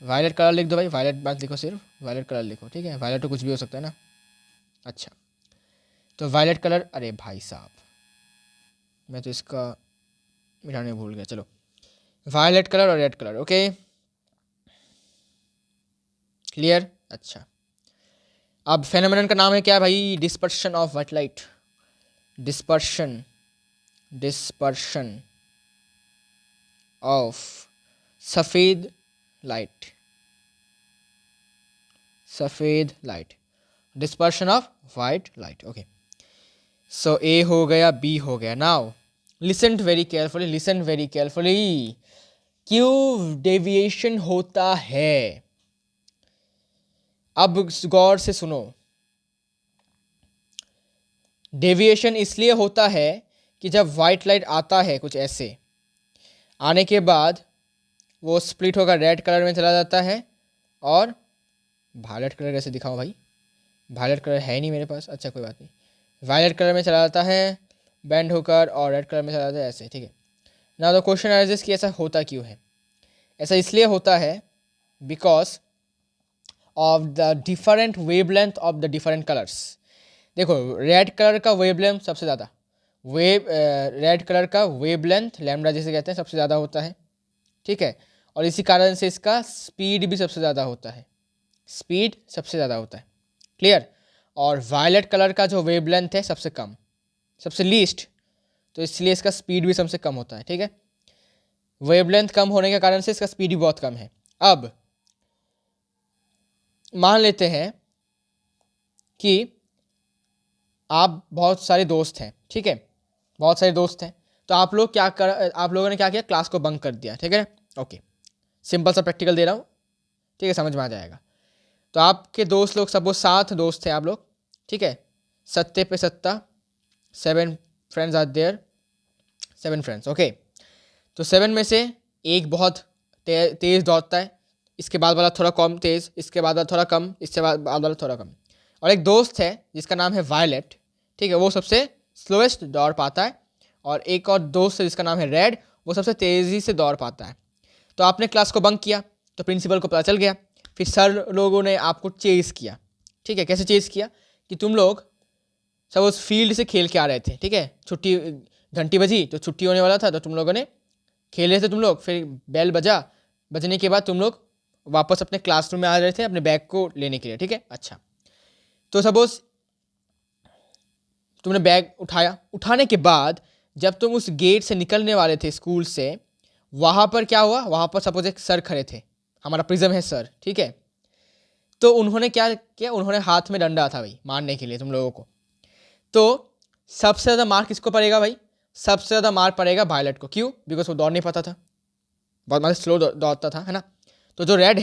[SPEAKER 1] वायलेट कलर लिख दो भाई, वायलेट बात लिखो, सिर्फ वायलेट कलर लिखो, ठीक है। वायलेट तो कुछ भी हो सकता है ना। अच्छा, तो वायलेट कलर, अरे भाई साहब मैं तो इसका मिटाने भूल गया, चलो वायलेट कलर और रेड कलर, ओके क्लियर। अच्छा, अब फेनोमेनन का नाम है क्या भाई, dispersion of white light, dispersion of सफ़ेद light, dispersion of white light, okay. So A हो गया, बी हो गया। नाउ लिसन वेरी केयरफुली, क्यों डेविएशन होता है, अब गौर से सुनो। डेविएशन इसलिए होता है कि जब वाइट लाइट आता है कुछ ऐसे, आने के बाद वो स्प्लिट होकर रेड कलर में चला जाता है, और वायलेट कलर कैसे दिखाऊं भाई, वायलेट कलर है नहीं मेरे पास, अच्छा कोई बात नहीं, वायलेट कलर में चला जाता है बेंड होकर, और रेड कलर में चला जाता है ऐसे, ठीक है। ना तो क्वेश्चन अराइजेस कि ऐसा होता क्यों है। ऐसा इसलिए होता है because of the different wavelength of the different colours. देखो, रेड कलर का वेवलेंथ सबसे ज़्यादा, रेड कलर का वेवलेंथ लैम्डा जिसे कहते हैं सबसे ज़्यादा होता है, ठीक है। और इसी कारण से इसका स्पीड भी सबसे ज़्यादा होता है, क्लियर। और वायलेट कलर का जो वेवलेंथ है सबसे कम, सबसे लीस्ट, तो इसलिए इसका स्पीड भी सबसे कम होता है, ठीक है। वेवलेंथ कम होने के कारण से इसका स्पीड भी बहुत कम है। अब मान लेते हैं कि आप बहुत सारे दोस्त हैं, ठीक है, बहुत सारे दोस्त हैं, तो आप लोगों ने क्या किया, क्लास को बंक कर दिया, ठीक है, ओके। सिंपल सा प्रैक्टिकल दे रहा हूँ, ठीक है, समझ में आ जाएगा। तो आपके दोस्त लोग, सपोज 7 दोस्त हैं आप लोग, ठीक है, सत्ते पे सत्ता, 7 friends are there, 7 friends, okay. तो 7 में से एक बहुत तेज़ दौड़ता है, इसके बाद वाला थोड़ा कम तेज़, इसके बाद वाला थोड़ा कम, इसके बाद वाला थोड़ा कम। और एक दोस्त है जिसका नाम है वायलेट, ठीक है, वो सबसे स्लोएस्ट दौड़ पाता है। और एक और दोस्त है जिसका नाम है रेड, वो सबसे तेज़ी से दौड़ पाता है। तो आपने क्लास को बंक किया, तो प्रिंसिपल को पता चल गया, फिर सर लोगों ने आपको चेज़ किया, ठीक है। कैसे चेज़ किया कि तुम लोग सब उस फील्ड से खेल के आ रहे थे, ठीक है, छुट्टी घंटी बजी तो छुट्टी होने वाला था, तो तुम लोगों ने खेल रहे थे तुम लोग, फिर बेल बजने के बाद तुम लोग वापस अपने क्लासरूम में आ रहे थे अपने बैग को लेने के लिए, ठीक है। अच्छा, तो सपोज तुमने बैग उठाया, उठाने के बाद जब तुम उस गेट से निकलने वाले थे स्कूल से, वहाँ पर क्या हुआ, वहाँ पर सपोज एक सर खड़े थे, हमारा प्रिज्म है सर, ठीक है। तो उन्होंने क्या किया, उन्होंने हाथ में डंडा था भाई मारने के लिए तुम लोगों को। तो सबसे ज़्यादा मार किसको पड़ेगा भाई, सबसे ज़्यादा मार पड़ेगा वायलेट को, क्यों, बिकॉज वो दौड़ नहीं पाता था, बहुत मतलब स्लो दौड़ता था, है ना। तो जो रेड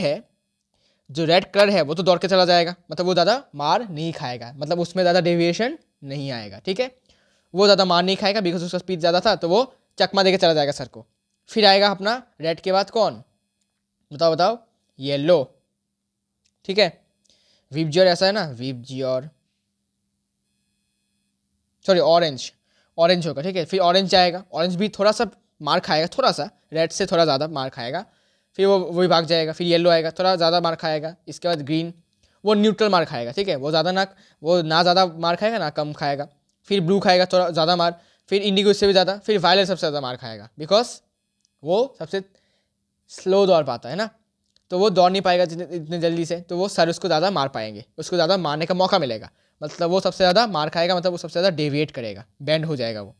[SPEAKER 1] कलर है वो तो दौड़ के चला जाएगा, मतलब वो ज़्यादा मार नहीं खाएगा, मतलब उसमें ज़्यादा डेविएशन नहीं आएगा, ठीक है। वो ज़्यादा मार नहीं खाएगा बिकॉज उसका स्पीड ज़्यादा था, तो वो चकमा दे के चला जाएगा सर को। फिर आएगा अपना रेड के बाद कौन, बताओ, येलो, ठीक है। विबजियोर ऐसा है ना, विबजियोर, सॉरी ऑरेंज होगा, ठीक है। फिर ऑरेंज जाएगा, ऑरेंज भी थोड़ा सा मार खाएगा, थोड़ा सा रेड से थोड़ा ज़्यादा मार खाएगा, फिर वो वही भाग जाएगा। फिर येलो आएगा, थोड़ा ज़्यादा मार खाएगा, इसके बाद ग्रीन, वो न्यूट्रल मार खाएगा, ठीक है, वो ना ज़्यादा मार खाएगा ना कम खाएगा। फिर ब्लू खाएगा थोड़ा ज़्यादा मार, फिर इंडिगो इससे भी ज़्यादा, फिर वायलेट सबसे ज़्यादा मार खाएगा, बिकॉज वो सबसे स्लो दौड़ पाता है ना, तो वो दौड़ नहीं पाएगा इतने जल्दी से, तो वो सर उसको ज़्यादा मार पाएंगे, उसको ज़्यादा मारने का मौका मिलेगा, मतलब वो सबसे ज़्यादा मार खाएगा, मतलब वो सबसे ज़्यादा डेविएट करेगा, बैंड हो जाएगा वो।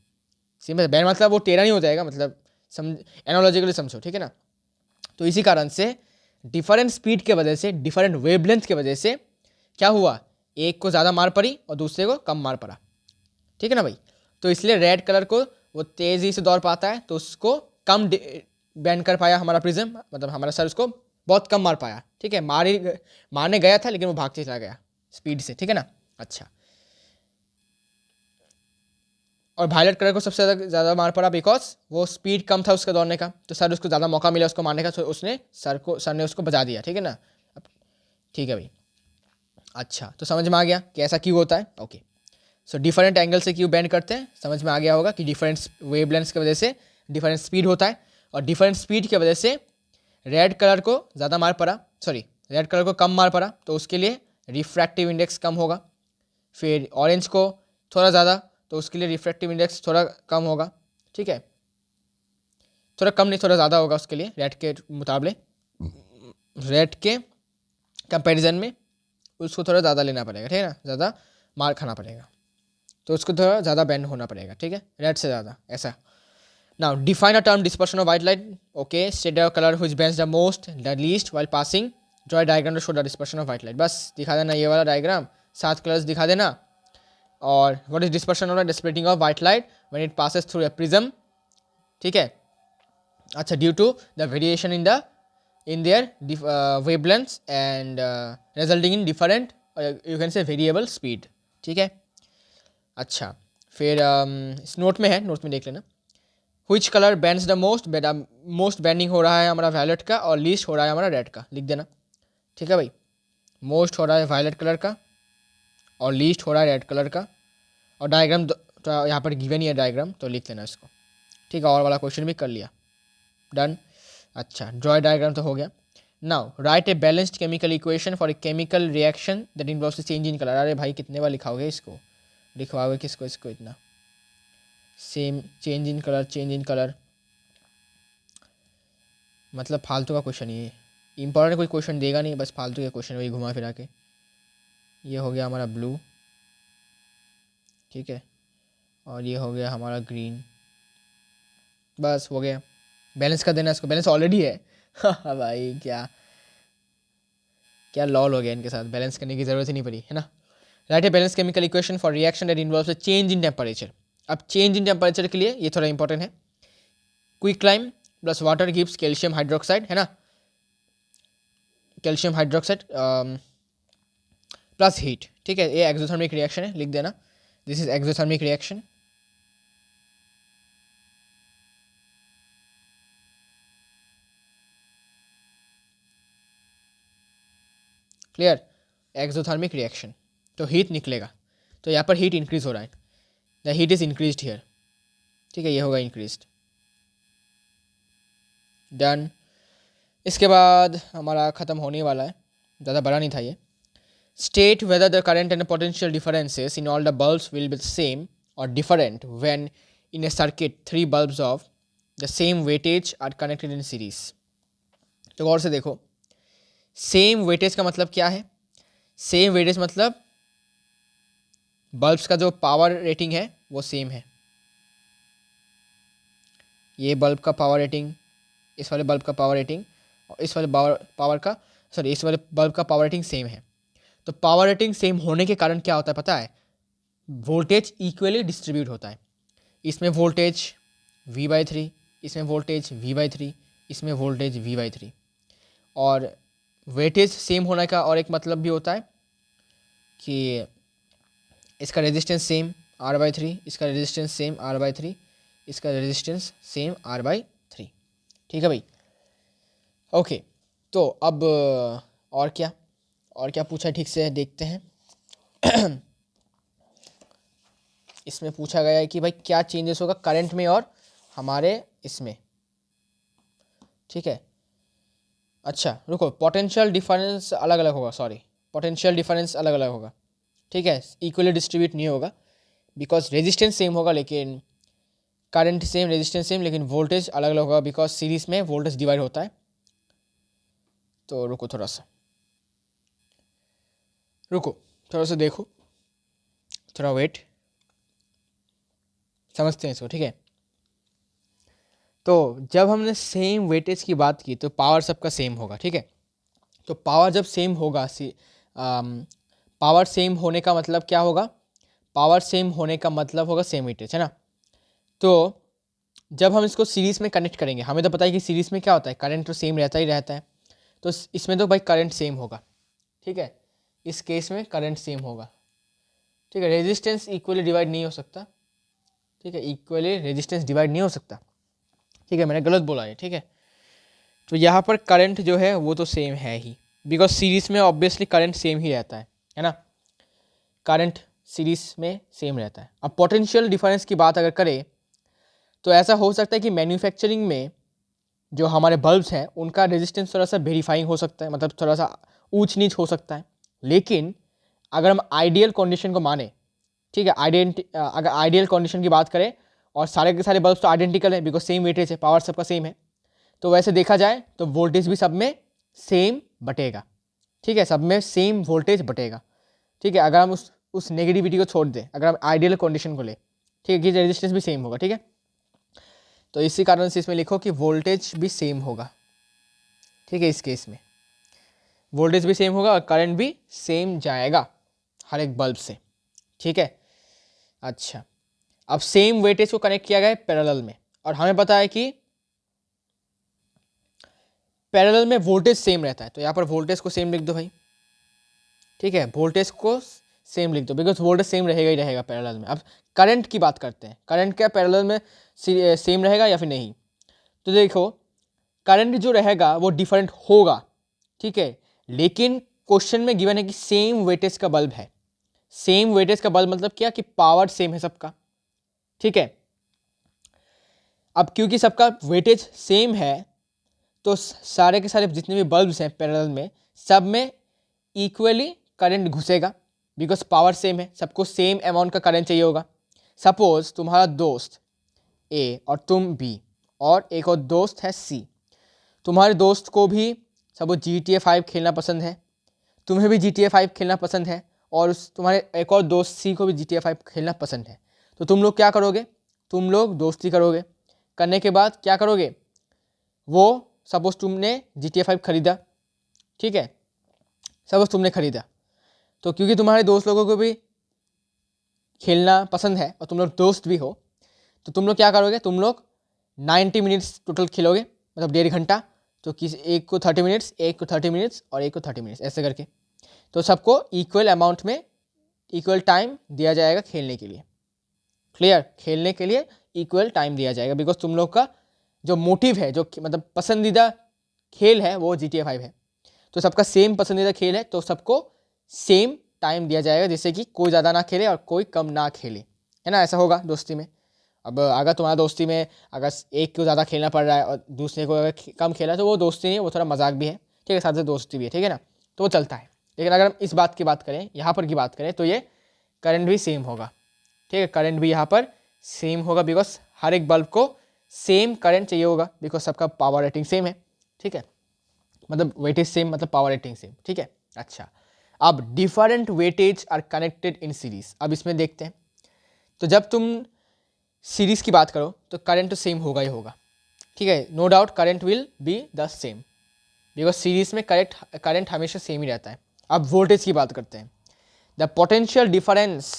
[SPEAKER 1] सिंपल बैंड मतलब वो टेढ़ा नहीं हो जाएगा, मतलब समझ, एनालॉजिकली समझो, ठीक है ना। तो इसी कारण से डिफरेंट स्पीड के वजह से, डिफरेंट वेवलेंथ के वजह से क्या हुआ, एक को ज़्यादा मार पड़ी और दूसरे को कम मार पड़ा, ठीक है ना भाई। तो इसलिए रेड कलर को वो तेज़ी से दौड़ पाता है, तो उसको कम बैंड कर पाया हमारा प्रिज्म, मतलब हमारा सर उसको बहुत कम मार पाया, ठीक है, मारने गया था लेकिन वो भागते चला गया स्पीड से, ठीक है ना। अच्छा, और वायलेट कलर को सबसे ज़्यादा मार पड़ा बिकॉज वो स्पीड कम था उसका दौड़ने का, तो सर उसको ज़्यादा मौका मिला उसको मारने का, तो उसने सर ने उसको बचा दिया, ठीक है ना। अब ठीक है भाई, अच्छा तो समझ में आ गया कि ऐसा क्यों होता है। ओके, सो डिफरेंट एंगल से क्यों बैंड करते हैं, समझ में आ गया होगा कि डिफरेंट वेवलेंथ्स की वजह से डिफरेंट स्पीड होता है, और डिफरेंट स्पीड की वजह से रेड कलर को ज़्यादा मार पड़ा, सॉरी रेड कलर को कम मार पड़ा, तो उसके लिए रिफ्रैक्टिव इंडेक्स कम होगा। फिर ऑरेंज को थोड़ा ज़्यादा, तो उसके लिए रिफ्रैक्टिव इंडेक्स थोड़ा कम होगा, ठीक है, थोड़ा कम नहीं थोड़ा ज़्यादा होगा उसके लिए रेड के मुकाबले, रेड के कंपैरिजन में उसको थोड़ा ज़्यादा लेना पड़ेगा, ठीक है ना, ज़्यादा मार खाना पड़ेगा, तो उसको थोड़ा ज़्यादा बैंड होना पड़ेगा, ठीक है, रेड से ज़्यादा, ऐसा। Now define a term dispersion of white light, okay, state a colour which bends the most the least while passing, draw diagram to show the dispersion of white light, बस दिखा देना ये वाला डायग्राम, 7 कलर्स दिखा देना। और what is dispersion of the splitting of white light when it passes through a prism, ठीक है। अच्छा, due to the variation in their wavelengths and resulting in different you can say variable speed, ठीक है। अच्छा, फिर इस नोट में है, नोट में देख लेना, which colour bends the most, most bending हो रहा है हमारा वायलेट का और लीस्ट हो रहा है हमारा रेड का, लिख देना, ठीक है भाई। मोस्ट हो रहा है वायलेट कलर का और लीस्ट हो रहा है रेड कलर का, और डायग्राम तो यहाँ पर गिवन ही है डायग्राम, तो लिख लेना इसको, ठीक है। और वाला क्वेश्चन भी कर लिया, डन। अच्छा, ड्रॉ डायग्राम तो हो गया। Now right a balanced chemical equation for a chemical reaction that involves change in colour. अरे भाई कितने बार लिखाओगे इसको, लिखवाओगे किसको इसको इतना, same change in colour, change in colour, मतलब फालतू का क्वेश्चन, ये इंपॉर्टेंट कोई क्वेश्चन देगा नहीं, बस फालतू के क्वेश्चन वही घुमा फिरा के। ये हो गया हमारा ब्लू, ठीक है, और ये हो गया हमारा ग्रीन, बस हो गया। बैलेंस कर देना इसको, बैलेंस ऑलरेडी है भाई क्या क्या लॉल हो गया इनके साथ, बैलेंस करने की ज़रूरत ही नहीं पड़ी, है ना। Right a balance chemical equation for reaction that involves a change in temperature. अब चेंज इन टेम्परेचर के लिए ये थोड़ा इंपॉर्टेंट है, quick climb plus water gives calcium hydroxide, है ना, कैल्शियम हाइड्रोक्साइड प्लस हीट, ठीक है, ये एक्सोथर्मिक रिएक्शन है, लिख देना, this is exothermic reaction. Clear, exothermic reaction, तो हीट निकलेगा, तो यहाँ पर हीट इंक्रीज हो रहा है, the heat is increased here, ठीक है, ये होगा इंक्रीज्ड, डन। इसके बाद हमारा ख़त्म होने वाला है, ज़्यादा बड़ा नहीं था ये। State whether the current and potential differences in all the bulbs will be same और different when in a circuit 3 bulbs of the same wattage are connected in series. तो गौर से देखो, सेम वेटेज का मतलब क्या है, सेम वेटेज मतलब बल्ब्स का जो पावर रेटिंग है वो सेम है, ये बल्ब का पावर रेटिंग, इस वाले बल्ब का पावर रेटिंग, और इस वाले इस वाले बल्ब का पावर रेटिंग सेम है। तो पावर रेटिंग सेम होने के कारण क्या होता है पता है, वोल्टेज इक्वली डिस्ट्रीब्यूट होता है, इसमें वोल्टेज V/3, इसमें वोल्टेज V/3, इसमें वोल्टेज V/3। और वेटेज सेम होने का और एक मतलब भी होता है कि इसका रेजिस्टेंस सेम R/3, इसका रेजिस्टेंस सेम R/3, इसका रेजिस्टेंस सेम R/3, ठीक है भाई। ओके, तो अब और क्या पूछा ठीक से देखते हैं इसमें पूछा गया है कि भाई क्या चेंजेस होगा करंट में और हमारे इसमें, ठीक है। अच्छा रुको, पोटेंशियल डिफरेंस अलग अलग होगा, सॉरी पोटेंशियल डिफरेंस अलग अलग होगा, ठीक है, इक्वली डिस्ट्रीब्यूट नहीं होगा, बिकॉज रेजिस्टेंस सेम होगा लेकिन करंट सेम, रेजिस्टेंस सेम, लेकिन वोल्टेज अलग अलग होगा, बिकॉज सीरीज में वोल्टेज डिवाइड होता है। तो रुको थोड़ा सा, रुको थोड़ा सा देखो, थोड़ा वेट, समझते हैं इसको, ठीक है। तो जब हमने सेम वेटेज की बात की तो पावर सबका सेम होगा, ठीक है। तो पावर जब सेम होगा, पावर सेम होने का मतलब क्या होगा, पावर सेम होने का मतलब होगा सेम वेटेज, है ना। तो जब हम इसको सीरीज़ में कनेक्ट करेंगे, हमें तो पता है कि सीरीज़ में क्या होता है, करंट तो सेम रहता ही रहता है, तो इसमें तो भाई करंट सेम होगा, ठीक है, इस केस में करंट सेम होगा, ठीक है। रेजिस्टेंस इक्वली डिवाइड नहीं हो सकता, ठीक है, इक्वली रेजिस्टेंस डिवाइड नहीं हो सकता, ठीक है, मैंने गलत बोला है, ठीक है। तो यहाँ पर करंट जो है वो तो सेम है ही, बिकॉज सीरीज़ में ऑब्वियसली करंट सेम ही रहता है ना, करंट सीरीज़ में सेम रहता है। अब पोटेंशियल डिफरेंस की बात अगर करें तो ऐसा हो सकता है कि मैन्युफैक्चरिंग में जो हमारे बल्ब्स हैं उनका रेजिस्टेंस थोड़ा सा वेरीफाइंग हो सकता है, मतलब थोड़ा सा ऊंच नीच हो सकता है, लेकिन अगर हम आइडियल कंडीशन को माने, ठीक है, अगर आइडियल कंडीशन की बात करें और सारे के सारे बल्ब्स तो आइडेंटिकल है बिकॉज सेम वेटेज है, पावर सबका सेम है, तो वैसे देखा जाए तो वोल्टेज भी सब में सेम बटेगा, ठीक है, सब में सेम वोल्टेज बटेगा, ठीक है। अगर हम उस नेगेटिविटी को छोड़ दें, अगर हम आइडियल कंडीशन को ले, ठीक है, कि रेजिस्टेंस भी सेम होगा, ठीक है, तो इसी कारण से इसमें लिखो कि वोल्टेज भी सेम होगा, ठीक है, इस केस में वोल्टेज भी सेम होगा और करंट भी सेम जाएगा हर एक बल्ब से, ठीक है। अच्छा, अब सेम वेटेज को कनेक्ट किया गया है पैरेलल में, और हमें पता है कि पैरेलल में वोल्टेज सेम रहता है, तो यहाँ पर वोल्टेज को सेम लिख दो भाई, ठीक है, वोल्टेज को सेम लिख दो बिकॉज वोल्टेज सेम रहेगा ही रहेगा पैरेलल में। अब करंट की बात करते हैं, करंट क्या पैरेलल में सेम रहेगा या फिर नहीं, तो देखो करंट जो रहेगा वो डिफरेंट होगा, ठीक है, लेकिन क्वेश्चन में गिवन है कि सेम वेटेज का बल्ब है, सेम वेटेज का बल्ब मतलब क्या कि पावर सेम है सबका, ठीक है। अब क्योंकि सबका वेटेज सेम है तो सारे के सारे जितने भी बल्ब्स हैं पैरेलल में सब में इक्वली करंट घुसेगा, बिकॉज पावर सेम है, सबको सेम अमाउंट का करंट चाहिए होगा। सपोज तुम्हारा दोस्त ए और तुम बी और एक और दोस्त है सी, तुम्हारे दोस्त को भी सपोज GTA 5 खेलना पसंद है, तुम्हें भी GTA 5 खेलना पसंद है, और तुम्हारे एक और दोस्त सी को भी GTA 5 खेलना पसंद है, तो तुम लोग क्या करोगे, तुम लोग दोस्ती करोगे, करने के बाद क्या करोगे, वो सपोज तुमने GTA 5 खरीदा, ठीक है, सपोज तुमने खरीदा, तो क्योंकि तुम्हारे दोस्त लोगों को भी खेलना पसंद है और तुम लोग दोस्त भी हो, तो तुम लोग क्या करोगे, तुम लोग 90 मिनट्स टोटल खेलोगे, मतलब 1.5 घंटा, तो किसी एक को 30 मिनट्स, एक को 30 मिनट्स और एक को 30 मिनट्स, ऐसे करके, तो सबको इक्वल अमाउंट में इक्वल टाइम दिया जाएगा खेलने के लिए, क्लियर, खेलने के लिए इक्वल टाइम दिया जाएगा, बिकॉज तुम लोग का जो मोटिव है, जो मतलब पसंदीदा खेल है वो GTA 5 है, तो सबका सेम पसंदीदा खेल है, तो सबको सेम टाइम दिया जाएगा, जिससे कि कोई ज़्यादा ना खेले और कोई कम ना खेले, है ना, ऐसा होगा दोस्ती में। अब अगर तुम्हारा दोस्ती में अगर एक को ज़्यादा खेलना पड़ रहा है और दूसरे को अगर कम खेला, तो वो दोस्ती नहीं है, वो थोड़ा मजाक भी है, ठीक है, साथ साथ दोस्ती भी है, ठीक है ना, तो वो चलता है। लेकिन अगर हम इस बात की बात करें, यहाँ पर की बात करें, तो ये करंट भी सेम होगा, ठीक है, करंट भी यहाँ पर सेम होगा, बिकॉज हर एक बल्ब को सेम करंट चाहिए होगा, बिकॉज सबका पावर रेटिंग सेम है, ठीक है, मतलब वेटेज सेम मतलब पावर रेटिंग सेम, ठीक है। अच्छा, अब different wattage are connected in series, अब इसमें देखते हैं, तो जब तुम सीरीज की बात करो तो करंट तो सेम होगा ही होगा, ठीक है, no doubt current will be the same, because series में करंट हमेशा सेम ही रहता है। अब वोल्टेज की बात करते हैं, the potential difference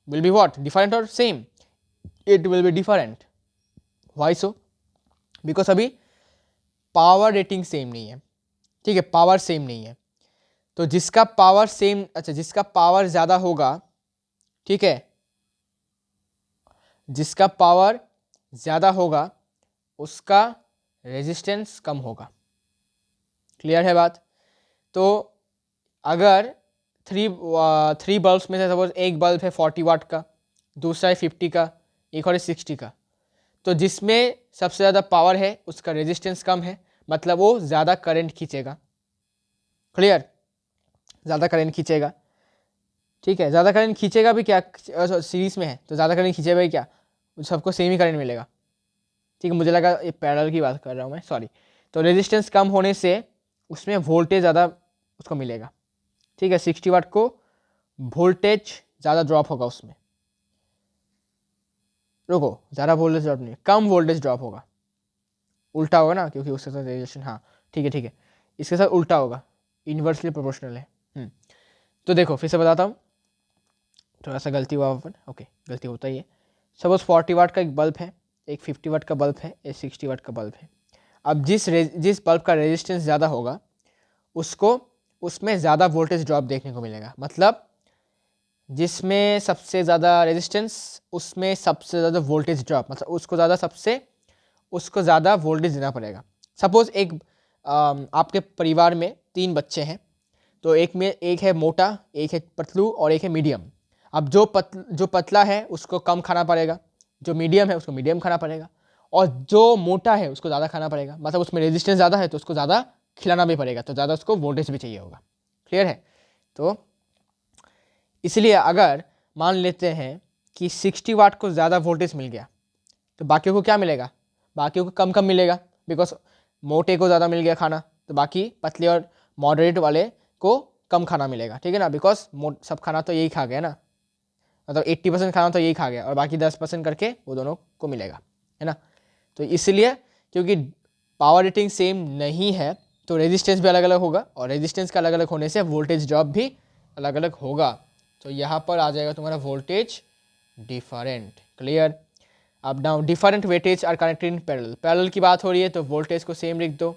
[SPEAKER 1] will be what, different और same, it will be different, why so, because अभी पावर रेटिंग सेम नहीं है, ठीक है, पावर सेम नहीं है, तो जिसका पावर सेम, अच्छा जिसका पावर ज़्यादा होगा, ठीक है, जिसका पावर ज़्यादा होगा उसका रेजिस्टेंस कम होगा, क्लियर है बात। तो अगर थ्री बल्ब्स में से सपोज एक बल्ब है 40 वाट का, दूसरा है 50 का, एक और है 60 का, तो जिसमें सबसे ज़्यादा पावर है उसका रेजिस्टेंस कम है, मतलब वो ज़्यादा करंट खींचेगा, क्लियर। ज़्यादा करंट खींचेगा, ठीक है। ज़्यादा करंट खींचेगा भी क्या, सीरीज़ में है तो ज़्यादा करंट खींचेगा भी क्या, सबको सेम ही करंट मिलेगा, ठीक है। मुझे लगा ये पैरेलल की बात कर रहा हूँ मैं, सॉरी। तो रेजिस्टेंस कम होने से उसमें वोल्टेज ज़्यादा उसको मिलेगा, ठीक है। 60 वाट को वोल्टेज ज़्यादा ड्रॉप होगा उसमें, रुको, ज़्यादा वोल्टेज ड्रॉप नहीं, कम वोल्टेज ड्रॉप होगा, उल्टा होगा ना, क्योंकि उसके साथ रेजिस्टेंस, हाँ ठीक है, इसके साथ उल्टा होगा, इन्वर्सली प्रोपोर्शनल है। तो देखो फिर से बताता हूँ, थोड़ा सा गलती हुआ अपन, ओके, गलती होता ही है। सपोज 40 वाट का एक बल्ब है, एक 50 वाट का बल्ब है, एक 60 वाट का बल्ब है। अब जिस बल्ब का रेजिस्टेंस ज़्यादा होगा उसको उसमें ज़्यादा वोल्टेज ड्रॉप देखने को मिलेगा, मतलब जिसमें सबसे ज़्यादा रेजिस्टेंस उसमें सबसे ज़्यादा वोल्टेज ड्रॉप, मतलब उसको ज़्यादा वोल्टेज देना पड़ेगा। सपोज़ आपके परिवार में 3 बच्चे हैं, तो एक है मोटा, एक है पतलू और एक है मीडियम। अब जो पतला है उसको कम खाना पड़ेगा, जो मीडियम है उसको मीडियम खाना पड़ेगा, और जो मोटा है उसको ज़्यादा खाना पड़ेगा, मतलब उसमें रेजिस्टेंस ज़्यादा है तो उसको ज़्यादा खिलाना भी पड़ेगा, तो ज़्यादा उसको वोल्टेज भी चाहिए होगा। क्लियर है? तो इसलिए अगर मान लेते हैं कि 60 वाट को ज़्यादा वोल्टेज मिल गया तो बाकियों को क्या मिलेगा, बाकियों को कम कम मिलेगा, बिकॉज मोटे को ज़्यादा मिल गया खाना, तो बाकी पतले और मॉडरेट वाले को कम खाना मिलेगा, ठीक है ना। बिकॉज सब खाना तो यही खा गया ना, मतलब 80% खाना तो यही खा गया और बाकी 10% करके वो दोनों को मिलेगा, है ना। तो इसलिए क्योंकि पावर रेटिंग सेम नहीं है तो रेजिस्टेंस भी अलग अलग होगा, और रेजिस्टेंस का अलग अलग होने से वोल्टेज ड्रॉप भी अलग अलग होगा। तो यहाँ पर आ जाएगा तुम्हारा वोल्टेज डिफरेंट। क्लियर? अब now different wattage are connected in parallel. Parallel की बात हो रही है तो वोल्टेज को सेम लिख दो,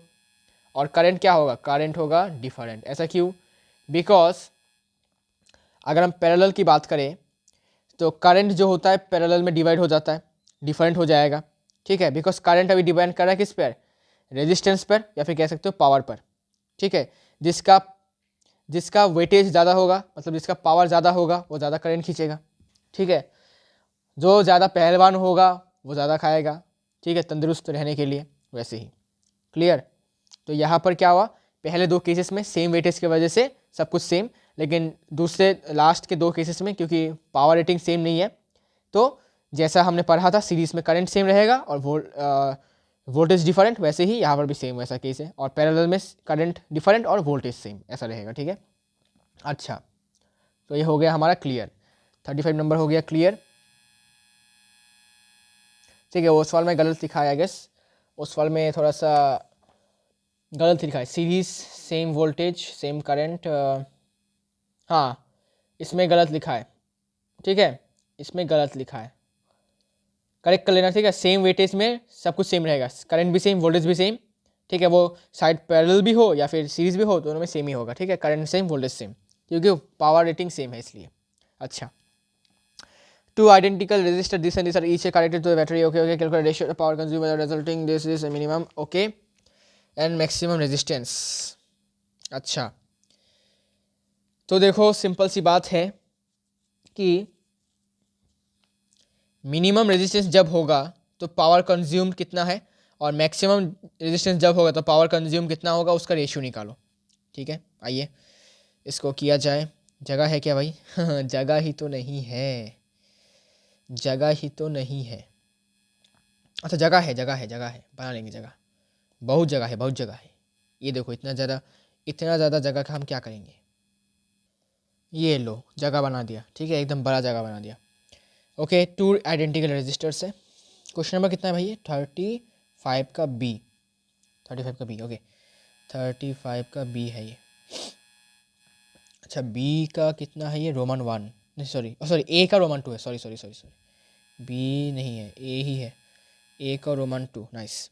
[SPEAKER 1] और करंट क्या होगा, करंट होगा डिफरेंट। ऐसा क्यों? बिकॉज अगर हम पैरेलल की बात करें तो करंट जो होता है पैरेलल में डिवाइड हो जाता है, डिफरेंट हो जाएगा, ठीक है। बिकॉज करंट अभी डिपेंड कर रहा है किस पर, रेजिस्टेंस पर, या फिर कह सकते हो पावर पर, ठीक है। जिसका वेटेज ज़्यादा होगा, मतलब जिसका पावर ज़्यादा होगा वो ज़्यादा करंट खींचेगा, ठीक है। जो ज़्यादा पहलवान होगा वो ज़्यादा खाएगा, ठीक है, तंदुरुस्त रहने के लिए, वैसे ही। क्लियर? तो यहाँ पर क्या हुआ, पहले 2 केसेस में सेम वेटेज की वजह से सब कुछ सेम, लेकिन दूसरे लास्ट के 2 केसेस में क्योंकि पावर रेटिंग सेम नहीं है तो जैसा हमने पढ़ा था सीरीज में करंट सेम रहेगा और वोल्टेज डिफरेंट, वैसे ही यहाँ पर भी सेम वैसा केस है, और पैरेलल में करंट डिफरेंट और वोल्टेज सेम, ऐसा रहेगा, ठीक है। अच्छा, तो ये हो गया हमारा क्लियर, 35 नंबर हो गया क्लियर, ठीक है। वो सवाल में गलत लिखा है आई गेस, उस सवाल में थोड़ा सा गलत लिखा है, series same voltage same current, हाँ इसमें गलत लिखा है, ठीक है, इसमें गलत लिखा है, करेक्ट कर लेना, ठीक है। सेम वेटेज में सब कुछ सेम रहेगा, करंट भी सेम वोल्टेज भी सेम, ठीक है। वो साइड पैरेलल भी हो या फिर सीरीज भी हो, दोनों में सेम ही होगा, ठीक है। करंट सेम वोल्टेज सेम, क्योंकि पावर रेटिंग सेम है इसलिए। अच्छा, 2 identical resistor this and this are each connected to the battery, okay, calculate ratio of power consumed resulting this is a minimum, okay, and maximum resistance। अच्छा, तो देखो सिंपल सी बात है कि मिनिमम रेजिस्टेंस जब होगा तो पावर कंज्यूम कितना है, और मैक्सिमम रेजिस्टेंस जब होगा तो पावर कंज्यूम कितना होगा, उसका रेशियो निकालो, ठीक है। आइए इसको किया जाए। जगह है क्या भाई? जगह ही तो नहीं है, जगह ही तो नहीं है। अच्छा, जगह है, बना लेंगे जगह, बहुत जगह है, बहुत जगह है। ये देखो इतना ज़्यादा जगह का हम क्या करेंगे। ये लो जगह बना दिया, ठीक है, एकदम बड़ा जगह बना दिया। ओके, 2 आइडेंटिकल रजिस्टर्स है। क्वेश्चन नंबर कितना है भाई? 35 का बी, 35 का बी, ओके, 35 का बी है ये। अच्छा, बी का कितना है ये? रोमन 1, नहीं सॉरी ए का रोमन 2 है, सॉरी, बी नहीं है, ए ही है, ए का Roman 2, nice.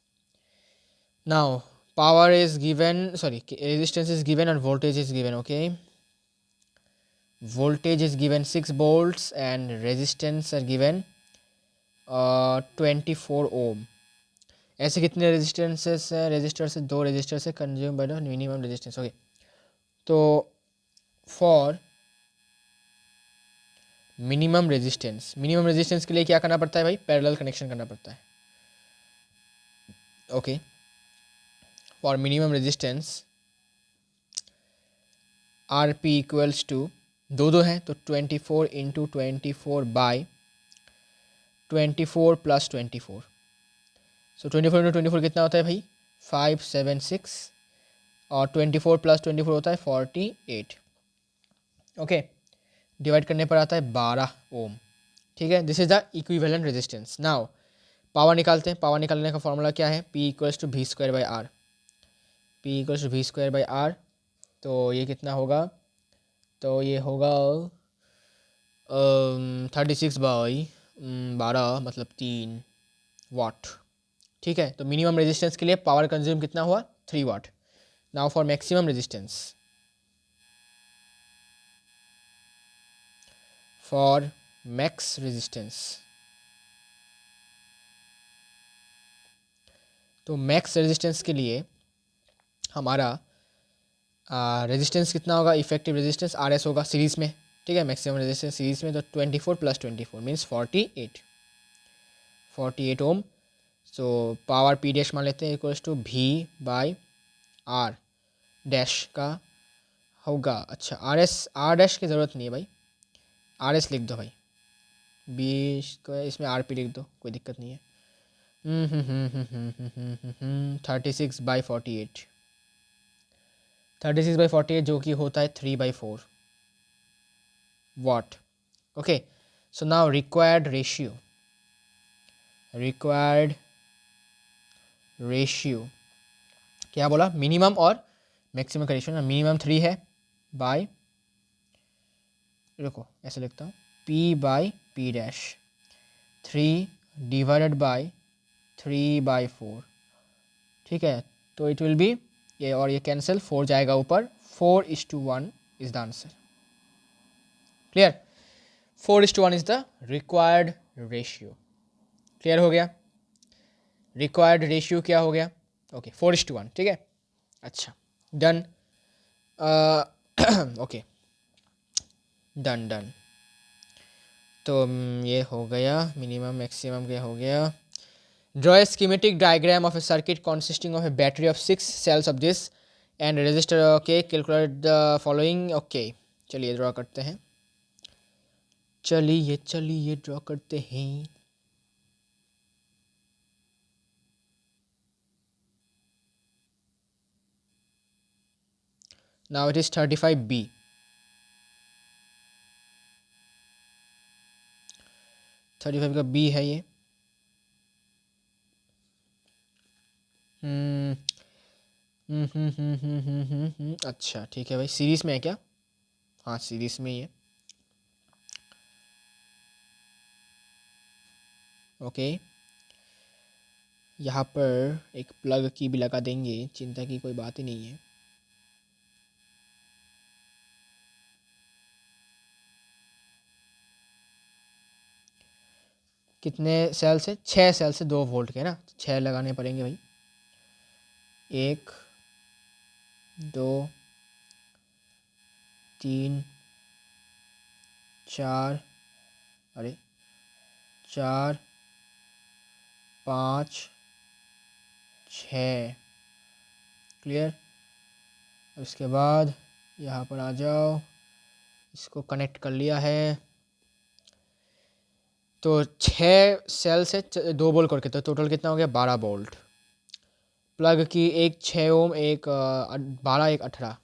[SPEAKER 1] Now power is given, sorry, resistance is given and voltage is given, okay, voltage is given 6 volts and resistance are given 24 ohm। ऐसे कितने रेजिस्टेंसेस है? रेजिस्टर से 2 रेजिस्टर से consume by the minimum resistance, okay. तो फॉर मिनिमम रेजिस्टेंस के लिए क्या करना पड़ता है भाई? पैरेलल कनेक्शन करना पड़ता है, okay. For minimum resistance R P equals to दो हैं तो 24 इंटू 24 प्लस 24, सो 24 कितना होता है भाई 576, और 24 प्लस 24 होता है 48। ओके, डिवाइड करने पर आता है 12 ओम। ठीक है, this is the equivalent resistance. Now power निकालते हैं। पावर निकालने का फॉर्मूला क्या है, P equals to V square by R. P equals to V square by R, तो ये कितना होगा, तो ये होगा 36/12 मतलब 3 वाट। ठीक है, तो मिनिमम रेजिस्टेंस के लिए पावर कंज्यूम कितना हुआ 3 watt. Now for maximum resistance, for max resistance, तो मैक्स रेजिस्टेंस के लिए हमारा रेजिस्टेंस कितना होगा, इफेक्टिव रेजिस्टेंस आर एस होगा सीरीज में। ठीक है, मैक्सिमम रेजिस्टेंस सीरीज में, तो 24 plus 24 means 48 ohm. So power P dash मान लेते हैं equals to V by R dash का होगा। अच्छा, आर डैश की ज़रूरत नहीं है भाई, आर एस लिख दो भाई, बी को इसमें आर पी लिख दो, कोई दिक्कत नहीं है। 36/48, 36/48 जो कि होता है 3/4 watt. Okay, so now required ratio क्या बोला, मिनिमम और मैक्सिमम का रेशियो ना। मिनिमम 3 है बाय, रुको ऐसे लिखता हूँ, P by P dash, 3 divided by 3/4। ठीक है, तो इट विल बी, ये और ये कैंसिल, 4 जाएगा ऊपर, 4:1 is the answer. Clear, 4:1 is the required ratio. Clear हो गया, रिक्वायर्ड रेशियो क्या हो गया, ओके 4:1। ठीक है, अच्छा डन, ओके डन। तो ये हो गया, मिनिमम मैक्सिमम क्या हो गया। Draw a schematic diagram of A circuit consisting of a battery of 6 cells of this and resistor। Okay, calculate the following. Okay, चलिए ड्रॉ करते हैं, चलिए ड्रॉ करते हैं। Now it is 35B। 35 का B है ये। अच्छा ठीक है भाई, सीरीज में है क्या, हाँ सीरीज में ही है। ओके, यहाँ पर एक प्लग की भी लगा देंगे, चिंता की कोई बात ही नहीं है। कितने सेल से, 6 सेल से 2 वोल्ट के ना, 6 लगाने पड़ेंगे भाई, 1 2 3 4, अरे 4 5 6। क्लियर, उसके बाद यहाँ पर आ जाओ, इसको कनेक्ट कर लिया है, तो 6 सेल से 2 बोल्ट करके, तो टोटल कितना हो गया 12 बोल्ट। प्लग की एक 6 ओम, एक 12, एक 18,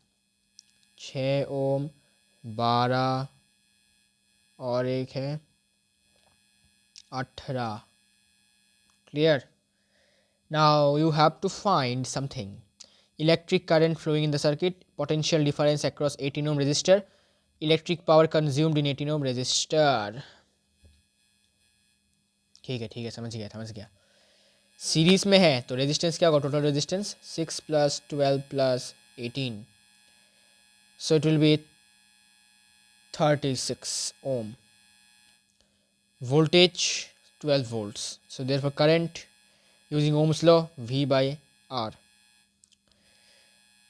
[SPEAKER 1] 6 ओम 12 और एक है 18। Clear, now you have to find something, electric current flowing in the circuit, potential difference across 18 ohm resistor, electric power consumed in 18 ohm resistor। ठीक है समझ गया। सीरीज में है तो रेजिस्टेंस क्या होगा, total resistance 6 + 12 + 18, so it will be 36 ohm, voltage 12 volts, so therefore current using Ohm's law, V by R,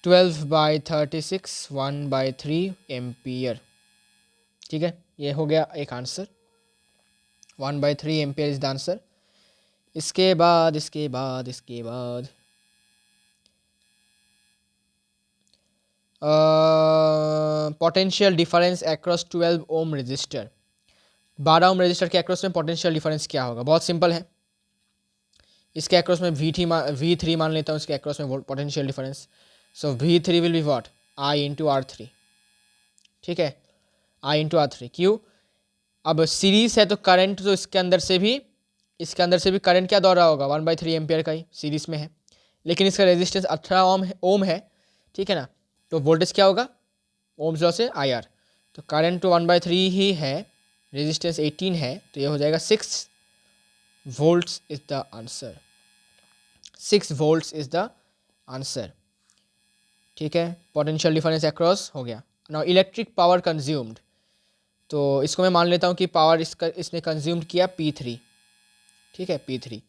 [SPEAKER 1] 12/36 1/3 ampere. ठीक है, ये हो गया एक answer, 1/3 ampere is the answer. इसके बाद potential difference across 12 ohm resistor, 12 ohm resistor के अक्रॉस में पोटेंशियल डिफरेंस क्या होगा? बहुत सिंपल है, इसके अक्रॉस में V3 मान लेता हूँ, इसके अक्रॉस में potential difference. So V3 will be what? I into R3, ठीक है, I इंटू R3। क्यों? अब सीरीज है तो करंट तो इसके अंदर से भी करंट क्या दौड़ रहा होगा? 1/3 एम्पियर का ही सीरीज में है, लेकिन इसका रेजिस्टेंस 18 ओम है, ठीक है ना, तो वोल्टेज क्या होगा? ओम्स लॉ से IR, तो करंट तो 1/3 ही है, रेजिस्टेंस 18 है, तो ये हो जाएगा 6 volts is the answer. 6 volts is the answer, ठीक है। पोटेंशियल डिफरेंस अक्रॉस हो गया। नाउ इलेक्ट्रिक पावर कंज्यूम्ड, तो इसको मैं मान लेता हूँ कि पावर इसने कंज्यूम्ड किया P3, ठीक है, P3।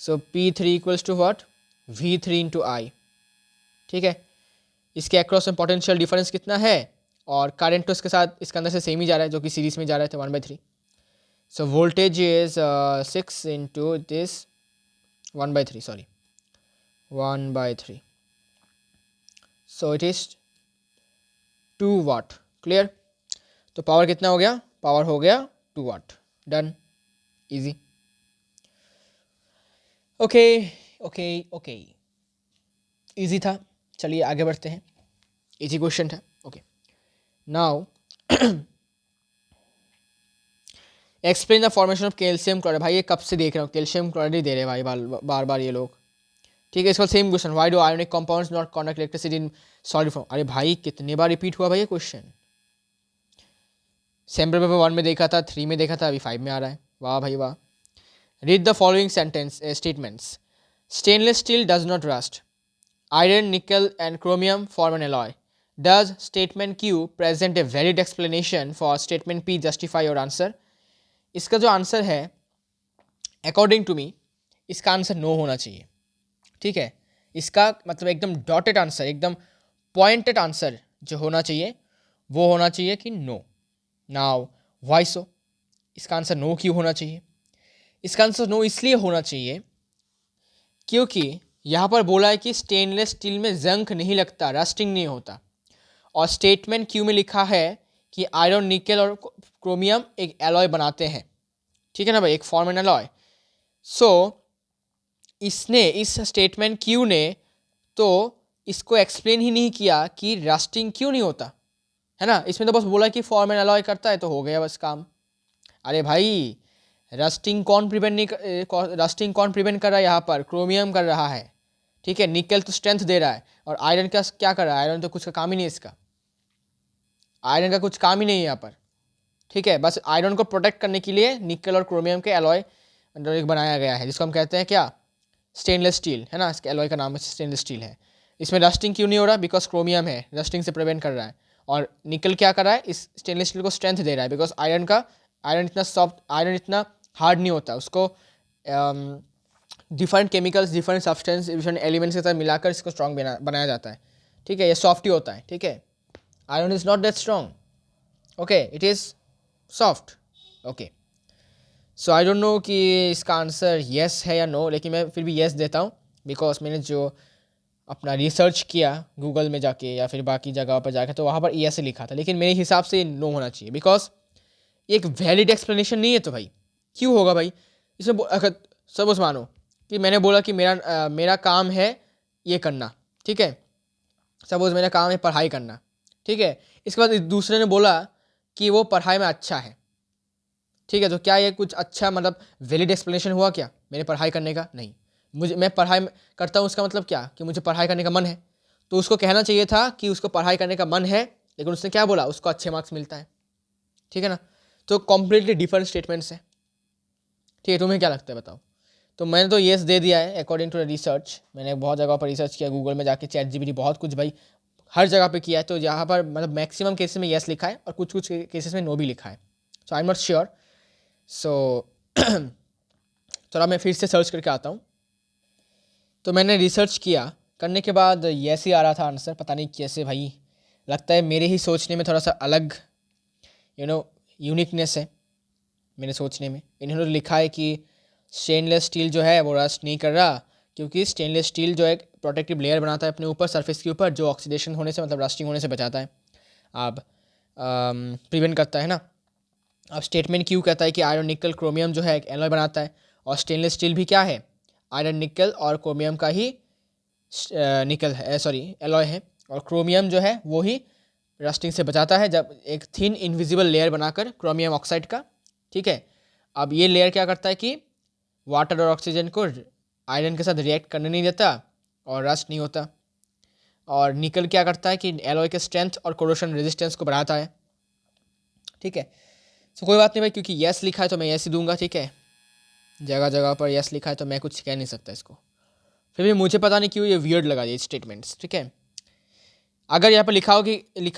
[SPEAKER 1] So P3 equals to what? V3 into I, ठीक है। इसके अक्रॉस में पोटेंशियल डिफरेंस कितना है, और करंट तो इसके साथ इसके अंदर से सेम ही जा रहा है, जो कि सीरीज में जा रहा है, तो 1/3। So voltage is 6 into this 1/3, sorry 1/3, so it is 2 watt. Clear? तो पावर कितना हो गया? पावर हो गया 2 watt. Done, easy. Okay okay okay, easy था। चलिए आगे बढ़ते हैं, इजी क्वेश्चन था। Okay, now explain the formation of calcium chloride. भाई ये कब से देख रहा हूँ, कैल्शियम क्लोराइड ही दे रहे हैं भाई बार बार ये लोग, ठीक है। इसका same question, why do ionic compounds not conduct electricity in solid form. अरे भाई कितने बार रिपीट हुआ भाई ये क्वेश्चन? सैम्पल पेपर 1 में देखा था, 3 में देखा था, अभी 5 में आ रहा है। वाह भाई वाह। Read the following sentence statements. Stainless steel does not rust, iron, nickel and chromium form an alloy. Does statement Q present a valid explanation for statement P? Justify your answer. इसका जो आंसर है अकॉर्डिंग टू मी, इसका आंसर नो होना चाहिए, ठीक है। इसका मतलब एकदम डॉटेड आंसर, एकदम पॉइंटेड आंसर जो होना चाहिए वो होना चाहिए कि नो। Now why so? इसका आंसर नो क्यों होना चाहिए? इसका आंसर नो इसलिए होना चाहिए क्योंकि यहाँ पर बोला है कि स्टेनलेस स्टील में जंक नहीं लगता, रस्टिंग नहीं होता, और स्टेटमेंट क्यू में लिखा है कि आयरन, निकल और क्रोमियम एक एलॉय बनाते हैं, ठीक है ना भाई, एक फॉर्म एन एलॉय। सो इसने, इस स्टेटमेंट क्यू ने तो इसको एक्सप्लेन ही नहीं किया कि रस्टिंग क्यों नहीं होता, है ना। इसमें तो बस बोला कि फॉर्म एन एलॉय करता है तो हो गया बस काम। अरे भाई रस्टिंग कौन प्रिवेंट कर रहा है? यहाँ पर क्रोमियम कर रहा है, ठीक है। निकल तो स्ट्रेंथ दे रहा है, और आयरन का क्या कर रहा है? आयरन तो कुछ का काम ही नहीं है, इसका आयरन का कुछ काम ही नहीं है यहाँ पर, ठीक है। बस आयरन को प्रोटेक्ट करने के लिए निकल और क्रोमियम के एलॉय बनाया गया है, जिसको हम कहते हैं क्या? स्टेनलेस स्टील, है ना। इसके एलॉय का नाम स्टेनलेस स्टील है। इसमें रस्टिंग क्यों नहीं हो रहा? बिकॉज क्रोमियम है, रस्टिंग से प्रिवेंट कर रहा है। और निकल क्या कर रहा है? इस स्टेनलेस स्टील को स्ट्रेंथ दे रहा है, बिकॉज आयरन इतना सॉफ्ट, आयरन इतना हार्ड नहीं होता, उसको different chemicals, different substance, different elements के साथ मिलाकर इसको स्ट्रॉन्ग बनाया जाता है, ठीक है। ये सॉफ्ट ही होता है, ठीक है। Iron is not that strong, okay, it is soft, okay. So I don't know कि इसका आंसर येस है या नो, लेकिन मैं फिर भी येस देता हूँ, बिकॉज मैंने जो अपना रिसर्च किया गूगल में जाके या फिर बाकी जगह पर जाके, तो वहाँ पर येस लिखा था, लेकिन मेरे हिसाब से नो होना चाहिए, बिकॉज एक वैलिड एक्सप्लेनेशन नहीं है। तो भाई क्यों होगा भाई? इसमें अगर सपोज मानो कि मैंने बोला कि मेरा काम है ये करना, ठीक है। सपोज मेरा काम है पढ़ाई करना, ठीक है। इसके बाद दूसरे ने बोला कि वो पढ़ाई में अच्छा है, ठीक है। तो क्या ये कुछ अच्छा मतलब वैलिड एक्सप्लेनेशन हुआ क्या मेरे पढ़ाई करने का? नहीं। मैं पढ़ाई करता हूँ, उसका मतलब क्या कि मुझे पढ़ाई करने का मन है, तो उसको कहना चाहिए था कि उसको पढ़ाई करने का मन है, लेकिन उसने क्या बोला? उसको अच्छे मार्क्स मिलता है, ठीक है ना। तो कॉम्प्लीटली डिफरेंट स्टेटमेंट्स हैं, ठीक है। तुम्हें क्या लगता है बताओ? तो मैंने तो येस दे दिया है अकॉर्डिंग टू रिसर्च। मैंने बहुत जगह पर रिसर्च किया, गूगल में जाके, ChatGPT, बहुत कुछ भाई हर जगह पे किया है। तो यहाँ पर मतलब मैक्सिमम केसेस में येस लिखा है और कुछ कुछ केसेस में नो भी लिखा है। सो आई एम नॉट श्योर। सो थोड़ा मैं फिर से सर्च करके आता हूँ। तो मैंने रिसर्च किया, करने के बाद येस ही आ रहा था आंसर, पता नहीं कैसे भाई। लगता है मेरे ही सोचने में थोड़ा सा अलग यूनिकनेस है मेरे सोचने में। इन्होंने लिखा है कि स्टेनलेस स्टील जो है वो रस्ट नहीं कर रहा, क्योंकि स्टेनलेस स्टील जो एक प्रोटेक्टिव लेयर बनाता है अपने ऊपर, सरफेस के ऊपर, जो ऑक्सीडेशन होने से मतलब रस्टिंग होने से बचाता है। अब प्रिवेंट करता है ना। अब स्टेटमेंट क्यू कहता है कि आयरन निकल क्रोमियम जो है एक एलॉय बनाता है, और स्टेनलेस स्टील भी क्या है, आयरन निकल और क्रोमियम का ही निकल है, सॉरी एलॉय है, और क्रोमियम जो है वो ही रस्टिंग से बचाता है जब एक थिन इनविजिबल लेयर बनाकर क्रोमियम ऑक्साइड का। ठीक है, अब ये लेयर क्या करता है कि वाटर और ऑक्सीजन को आयरन के साथ रिएक्ट करने नहीं देता और रस्ट नहीं होता। और निकल क्या करता है कि एलॉय के स्ट्रेंथ और कोरोशन रेजिस्टेंस को बढ़ाता है। ठीक है, तो कोई बात नहीं भाई, क्योंकि यस लिखा है तो मैं यस ही दूंगा। ठीक है, जगह जगह पर यस लिखा है तो मैं कुछ कह नहीं सकता इसको। फिर भी मुझे पता नहीं क्यों ये वियर्ड लगा ये स्टेटमेंट्स। ठीक है, अगर यहाँ पर लिखा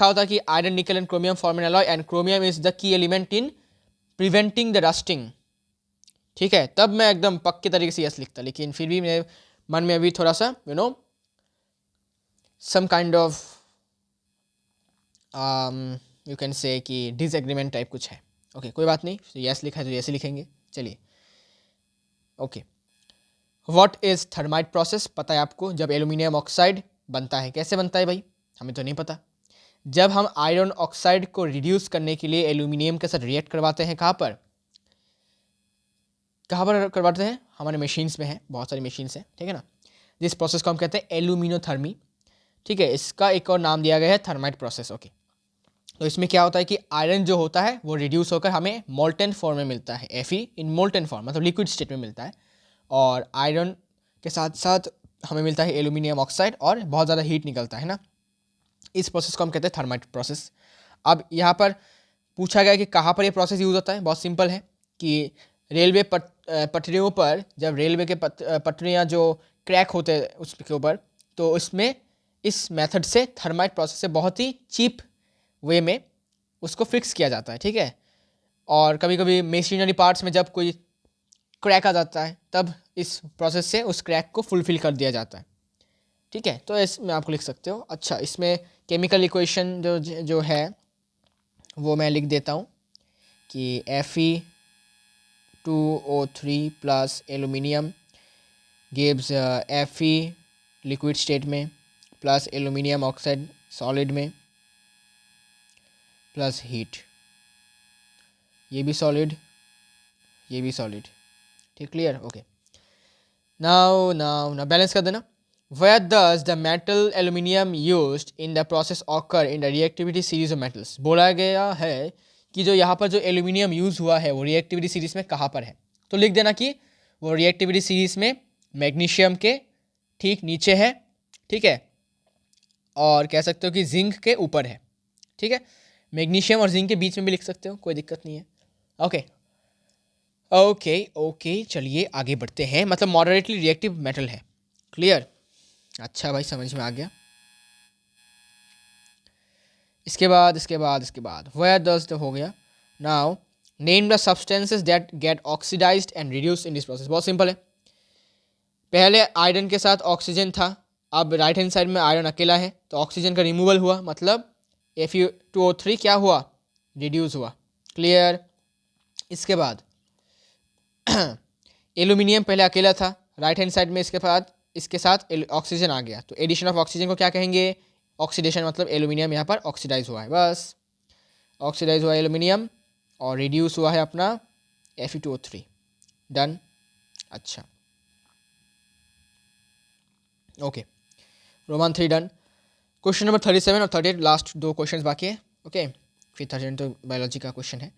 [SPEAKER 1] होता कि आयरन निकल and chromium form an alloy and chromium is the key element in preventing the rusting, ठीक है, तब मैं एकदम पक्के तरीके से यस लिखता। लेकिन फिर भी मेरे मन में अभी थोड़ा सा some kind of you can say कि डिसएग्रीमेंट टाइप कुछ है। ओके कोई बात नहीं, यस लिखा है तो यस ही लिखेंगे। चलिए okay, what is thermite process, पता है आपको, जब एल्यूमिनियम ऑक्साइड बनता है। कैसे बनता है भाई, हमें तो नहीं पता। जब हम आयरन ऑक्साइड को रिड्यूस करने के लिए एल्यूमिनियम के साथ रिएक्ट करवाते हैं, कहाँ पर करवाते हैं, हमारे मशीन्स में है, बहुत सारी मशीन्स हैं, ठीक है ना। जिस प्रोसेस को हम कहते हैं एल्यूमिनोथर्मी। ठीक है, इसका एक और नाम दिया गया है थर्माइट प्रोसेस। ओके, तो इसमें क्या होता है कि आयरन जो होता है वो रिड्यूस होकर हमें मोल्टेन फॉर्म में मिलता है, Fe इन मोल्टेन फॉर्म, मतलब लिक्विड स्टेट में मिलता है, और आयरन के साथ साथ हमें मिलता है एल्यूमिनियम ऑक्साइड और बहुत ज़्यादा हीट निकलता है ना। इस प्रोसेस को हम कहते हैं थर्माइट प्रोसेस। अब यहाँ पर पूछा गया कि कहाँ पर ये प्रोसेस यूज़ होता है। बहुत सिंपल है कि रेलवे पटरियों पर, जब रेलवे के पटरियाँ जो क्रैक होते हैं उसके ऊपर, तो उसमें इस मेथड से थर्माइट प्रोसेस से बहुत ही चीप वे में उसको फिक्स किया जाता है। ठीक है, और कभी कभी मशीनरी पार्ट्स में जब कोई क्रैक आ जाता है तब इस प्रोसेस से उस क्रैक को फुलफिल कर दिया जाता है। ठीक है, तो इसमें आपको लिख सकते हो। अच्छा, इसमें केमिकल इक्वेशन जो है वो मैं लिख देता हूँ कि Fe2O3 plus aluminium gives Fe liquid state में प्लस एल्यूमिनियम ऑक्साइड सॉलिड में प्लस हीट, ये भी सॉलिड, ये भी सॉलिड। ठीक, क्लियर। ओके, नाउ बैलेंस कर देना। Where does the metal aluminium used in the process occur in the reactivity series of metals? बोला गया है कि जो यहाँ पर जो एल्यूमिनियम यूज़ हुआ है वो रिएक्टिविटी सीरीज में कहाँ पर है। तो लिख देना कि वो रिएक्टिविटी सीरीज में मैग्नीशियम के ठीक नीचे है। ठीक है, और कह सकते हो कि जिंक के ऊपर है। ठीक है, मैग्नीशियम और जिंक के बीच में भी लिख सकते हो, कोई दिक्कत नहीं है। ओके ओके ओके, चलिए आगे बढ़ते हैं। मतलब मॉडरेटली रिएक्टिव मेटल है। क्लियर, अच्छा भाई, समझ में आ गया। इसके बाद वेयर डज हो गया। Now name the substances that get oxidized and reduce in this process. बहुत सिंपल है, पहले आयरन के साथ ऑक्सीजन था, अब राइट हैंड साइड में आयरन अकेला है तो ऑक्सीजन का रिमूवल हुआ, मतलब Fe2O3 क्या हुआ, रिड्यूस हुआ। क्लियर। इसके बाद एल्यूमिनियम पहले अकेला था, राइट हैंड साइड में इसके साथ ऑक्सीजन आ गया, तो एडिशन ऑफ ऑक्सीजन को क्या कहेंगे, ऑक्सीडेशन, मतलब एल्यूमिनियम यहाँ पर ऑक्सीडाइज हुआ है, बस ऑक्सीडाइज हुआ एल्यूमिनियम और रिड्यूस हुआ है अपना Fe2O3। डन। अच्छा okay, Roman 3 done. Question number 37 और 38, लास्ट 2 क्वेश्चन बाकी है। ओके, फिर 39 तो बायोलॉजी का क्वेश्चन है।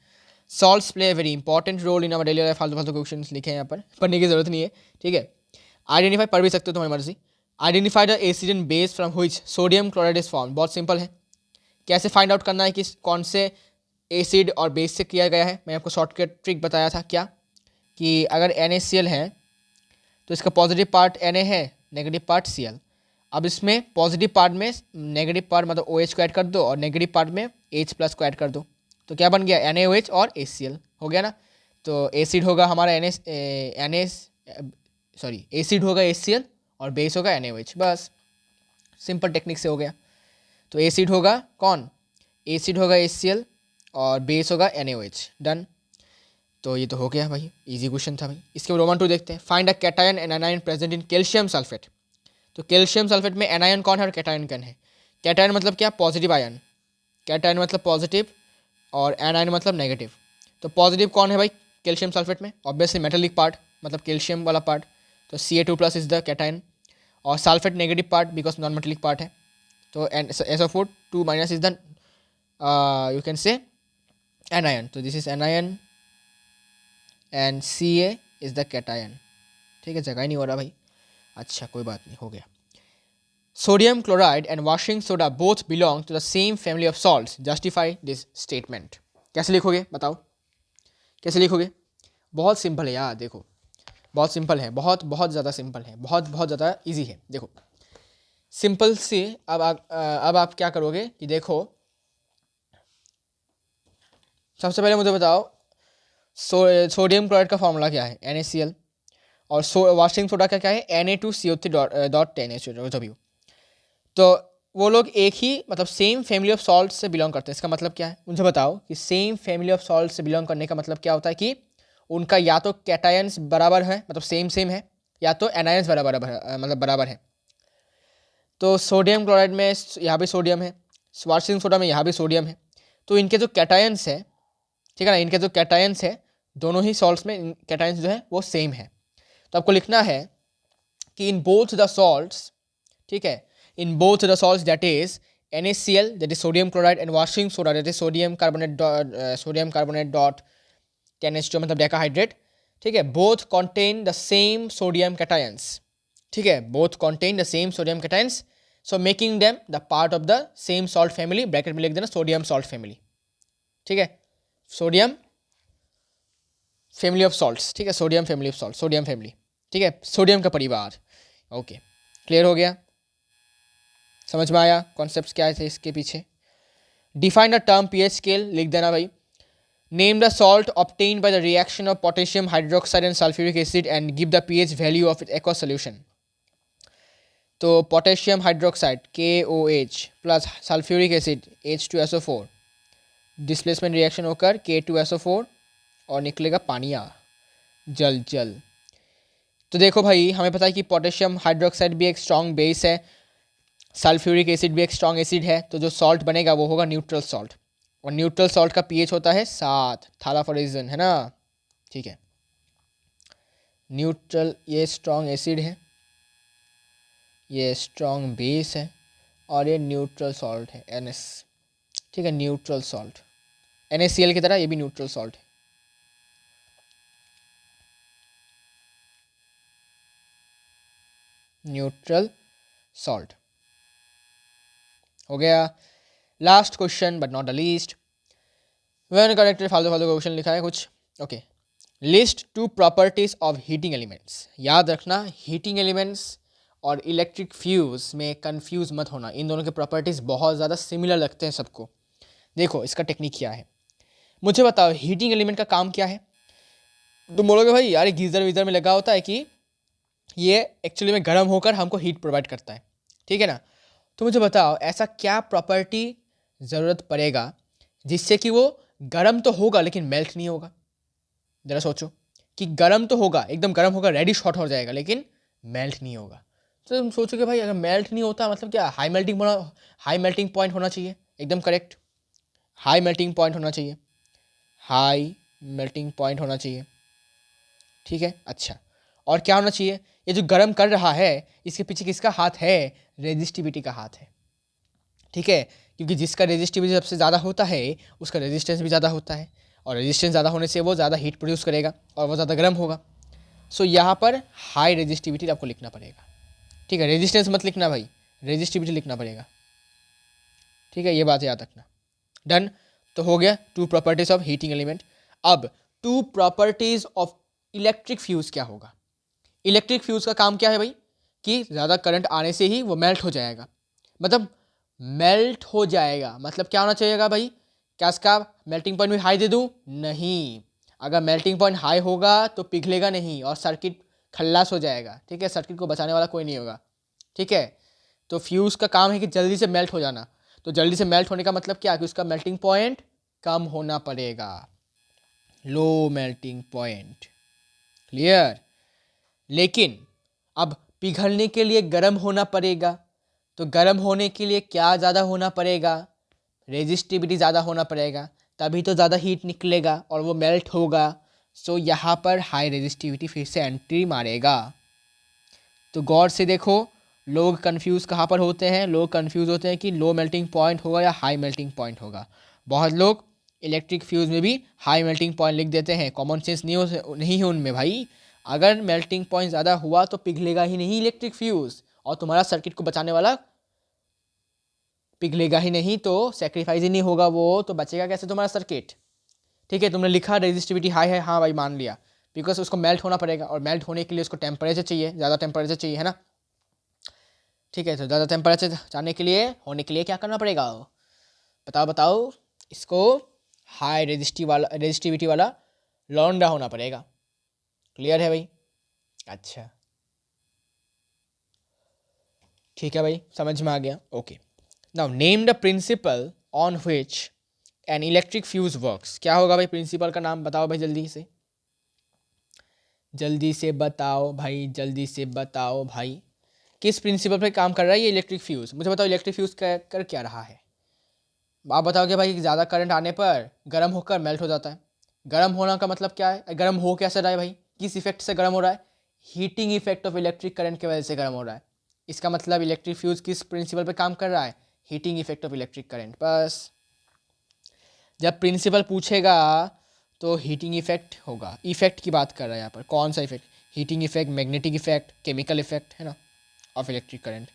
[SPEAKER 1] Salts play very important role in our daily life. फालतू फालतू क्वेश्चन लिखे हैं यहाँ पर, पढ़ने की जरूरत नहीं है। ठीक है, आइडेंटिफाई, पढ़ भी सकते हो तुम्हारी मर्जी। Identify the acid and base from which sodium chloride is form. बहुत सिंपल है, कैसे फाइंड आउट करना है कि कौन से एसिड और बेस से किया गया है। मैंने आपको शॉर्टकट ट्रिक बताया था, क्या कि अगर NaCl है तो इसका पॉजिटिव पार्ट Na है, नेगेटिव पार्ट Cl। अब इसमें पॉजिटिव पार्ट में नेगेटिव पार्ट मतलब OH को ऐड कर दो और नेगेटिव पार्ट में H+ को ऐड कर दो, तो क्या बन गया, NaOH और HCl हो गया ना। तो एसिड होगा हमारा एसिड होगा HCl और बेस होगा NaOH, बस सिंपल टेक्निक से हो गया। तो एसिड होगा कौन, एसिड होगा HCl और बेस होगा NaOH। डन, तो ये तो हो गया भाई, इजी क्वेश्चन था भाई। इसके बाद रोमन 2 देखते हैं। Find a cation and anion present in calcium sulphate. तो कैल्शियम सल्फेट में एनायन कौन है और कैटायन कौन है। कैटायन मतलब क्या, पॉजिटिव आयन, कैटायन मतलब पॉजिटिव और एनायन मतलब नेगेटिव। तो पॉजिटिव कौन है भाई कैल्शियम सल्फेट में, ऑब्वियसली मेटेलिक पार्ट मतलब कैल्शियम वाला पार्ट, तो Ca2+ इज द कैटायन, और sulphate negative part because non metallic part है, तो SO4 2- is the you can से एनायन, तो this is anion and Ca is the cation. ठीक है, जगह ही नहीं हो रहा भाई, अच्छा कोई बात नहीं, हो गया। Sodium chloride and washing soda both belong to the same family of salts, justify this statement. कैसे लिखोगे बताओ, कैसे लिखोगे? बहुत सिंपल है यार, देखो बहुत सिंपल है, बहुत बहुत ज़्यादा सिंपल है, बहुत बहुत ज़्यादा इजी है। देखो सिंपल से अब आप क्या करोगे कि देखो सबसे पहले मुझे बताओ सोडियम क्लोराइड का फॉर्मूला क्या है, NaCl, और वॉशिंग सोडा का क्या है, Na2CO3.10H। तो वो लोग एक ही मतलब सेम फैमिली ऑफ सॉल्ट से बिलोंग करते हैं। इसका मतलब क्या है मुझे बताओ कि सेम फैमिली ऑफ सॉल्ट से बिलोंग करने का मतलब क्या होता है कि उनका या तो कैटायंस बराबर है मतलब सेम सेम है, या तो एनायंस बराबर मतलब बराबर है। तो सोडियम क्लोराइड में यहाँ भी सोडियम है, वॉशिंग सोडा में यहाँ भी सोडियम है, तो इनके जो कैटायंस है, ठीक है ना, इनके जो कैटायंस है दोनों ही सॉल्ट्स में कैटायंस जो है वो सेम है। तो आपको लिखना है कि इन बोथ द सॉल्ट्स, ठीक है, in both the salts that is NaCl that is sodium chloride and washing soda that is sodium carbonate dot 10H2 मतलब decahydrate, ठीक है, both contain the same sodium cations, ठीक है, both contain the same sodium cations, so making them the part of the same salt family, bracket में लिख देना sodium salt family, ठीक है, sodium family of salts, ठीक है, sodium family of salts, sodium family, ठीक है, सोडियम का परिवार। ओके क्लियर हो गया, समझ में आया कॉन्सेप्ट्स क्या थे इसके पीछे। Define the term pH scale लिख देना भाई। Name the salt obtained by the reaction of potassium hydroxide and sulphuric acid and give the pH value of it aqua solution. तो potassium hydroxide KOH plus sulphuric acid H2SO4, displacement reaction होकर K2SO4 और निकलेगा पानिया, जल जल। तो देखो भाई हमें पता है कि पोटेशियम हाइड्रोक्साइड भी एक स्ट्रॉन्ग बेस है, सल्फ्यूरिक एसिड भी एक स्ट्रॉन्ग एसिड है, तो जो सॉल्ट बनेगा वो होगा न्यूट्रल सॉल्ट, और न्यूट्रल सॉल्ट का pH होता है 7, थाला फॉर रीजन है ना, ठीक है। न्यूट्रल ये स्ट्रॉन्ग एसिड है, ये स्ट्रॉन्ग बेस है, और ये न्यूट्रल सॉल्ट है NS, ठीक है, न्यूट्रल सॉल्ट NaCl की तरह ये भी न्यूट्रल सॉल्ट है। न्यूट्रल सॉल्ट हो गया। Last question but not the least, when connected फालतू फालतू क्वेश्चन लिखा है कुछ। Okay, list 2 properties of heating elements. याद रखना हीटिंग एलिमेंट्स और इलेक्ट्रिक फ्यूज में कंफ्यूज मत होना, इन दोनों के प्रॉपर्टीज बहुत ज़्यादा सिमिलर लगते हैं सबको। देखो इसका टेक्निक क्या है मुझे बताओ, हीटिंग एलिमेंट का काम क्या है? तुम बोलोगे भाई यार गीज़र वीज़र में लगा होता है कि ये एक्चुअली में गर्म होकर हमको हीट प्रोवाइड करता है, ठीक है ना। तो मुझे बताओ ऐसा क्या प्रॉपर्टी ज़रूरत पड़ेगा जिससे कि वो गर्म तो होगा लेकिन मेल्ट नहीं होगा। ज़रा सोचो कि गर्म तो होगा, एकदम गर्म होगा, रेडिश हॉट हो जाएगा, लेकिन मेल्ट नहीं होगा। तो तुम सोचोगे भाई अगर मेल्ट नहीं होता मतलब क्या, हाई मेल्टिंग पॉइंट होना चाहिए, एकदम करेक्ट, हाई मेल्टिंग पॉइंट होना चाहिए, हाई मेल्टिंग पॉइंट होना चाहिए, ठीक है। अच्छा और क्या होना चाहिए, ये जो गर्म कर रहा है इसके पीछे किसका हाथ है, रेजिस्टिविटी का हाथ है, ठीक है, क्योंकि जिसका रेजिस्टिविटी सबसे ज़्यादा होता है उसका रेजिस्टेंस भी ज़्यादा होता है, और रेजिस्टेंस ज़्यादा होने से वो ज़्यादा हीट प्रोड्यूस करेगा और वो ज़्यादा गर्म होगा। सो यहाँ पर हाई रेजिस्टिविटी आपको लिखना पड़ेगा, ठीक है, रेजिस्टेंस मत लिखना भाई, रेजिस्टिविटी लिखना पड़ेगा, ठीक है, ये बात याद रखना। डन, तो हो गया 2 प्रॉपर्टीज ऑफ हीटिंग एलिमेंट। अब 2 प्रॉपर्टीज ऑफ इलेक्ट्रिक फ्यूज क्या होगा। इलेक्ट्रिक फ्यूज का काम क्या है भाई कि ज़्यादा करंट आने से ही वो मेल्ट हो जाएगा, मतलब मेल्ट हो जाएगा मतलब क्या होना चाहिएगा भाई, क्या इसका मेल्टिंग पॉइंट भी हाई दे दूँ, नहीं, अगर मेल्टिंग पॉइंट हाई होगा तो पिघलेगा नहीं और सर्किट खल्लास हो जाएगा, ठीक है, सर्किट को बचाने वाला कोई नहीं होगा, ठीक है। तो फ्यूज़ का काम है कि जल्दी से मेल्ट हो जाना, तो जल्दी से मेल्ट होने का मतलब क्या कि उसका मेल्टिंग पॉइंट कम होना पड़ेगा, लो मेल्टिंग पॉइंट, क्लियर। लेकिन अब पिघलने के लिए गर्म होना पड़ेगा, तो गर्म होने के लिए क्या ज़्यादा होना पड़ेगा, रेजिस्टिविटी ज़्यादा होना पड़ेगा, तभी तो ज़्यादा हीट निकलेगा और वो मेल्ट होगा। सो यहाँ पर हाई रेजिस्टिविटी फिर से एंट्री मारेगा। तो गौर से देखो, लोग कंफ्यूज कहाँ पर होते हैं, लोग कंफ्यूज होते हैं कि लो मेल्टिंग पॉइंट होगा या हाई मेल्टिंग पॉइंट होगा। बहुत लोग इलेक्ट्रिक फ्यूज़ में भी हाई मेल्टिंग पॉइंट लिख देते हैं, कॉमन सेंस नहीं है उनमें भाई। अगर मेल्टिंग पॉइंट ज़्यादा हुआ तो पिघलेगा ही नहीं इलेक्ट्रिक फ्यूज़, और तुम्हारा सर्किट को बचाने वाला पिघलेगा ही नहीं, तो सेक्रीफाइस ही नहीं होगा वो, तो बचेगा कैसे तुम्हारा सर्किट। ठीक है, तुमने लिखा रेजिस्टिविटी हाई है, हाँ भाई मान लिया, बिकॉज उसको मेल्ट होना पड़ेगा, और मेल्ट होने के लिए उसको टेम्परेचर चाहिए, ज़्यादा टेम्परेचर चाहिए, है ना। ठीक है, तो ज़्यादा टेम्परेचर जाने के लिए होने के लिए क्या करना पड़ेगा, बताओ बताओ। इसको हाई रेजिस्टिविटी वाला लौंडा होना पड़ेगा। क्लियर है भाई? अच्छा, ठीक है भाई, समझ में आ गया। Okay, now name the principal on which an electric fuse works. क्या होगा भाई प्रिंसिपल का नाम, बताओ भाई जल्दी से, जल्दी से बताओ भाई, जल्दी से बताओ भाई। किस प्रिंसिपल पे काम कर रहा है ये इलेक्ट्रिक फ्यूज़, मुझे बताओ। इलेक्ट्रिक फ्यूज़ कर क्या रहा है, आप बताओगे भाई। ज़्यादा करंट आने पर गर्म होकर मेल्ट हो जाता है। गर्म होना का मतलब क्या है, गर्म हो कैसे रहा है भाई, किस इफेक्ट से गर्म हो रहा है, heating effect of electric current की वजह से गर्म हो रहा है। इसका मतलब इलेक्ट्रिक फ्यूज़ किस प्रिंसिपल पे काम कर रहा है, heating effect of electric current. बस, जब प्रिंसिपल पूछेगा तो हीटिंग इफेक्ट होगा, इफेक्ट की बात कर रहा है यहाँ पर। कौन सा effect, heating effect, magnetic effect, chemical effect, है ना, ऑफ इलेक्ट्रिक करंट।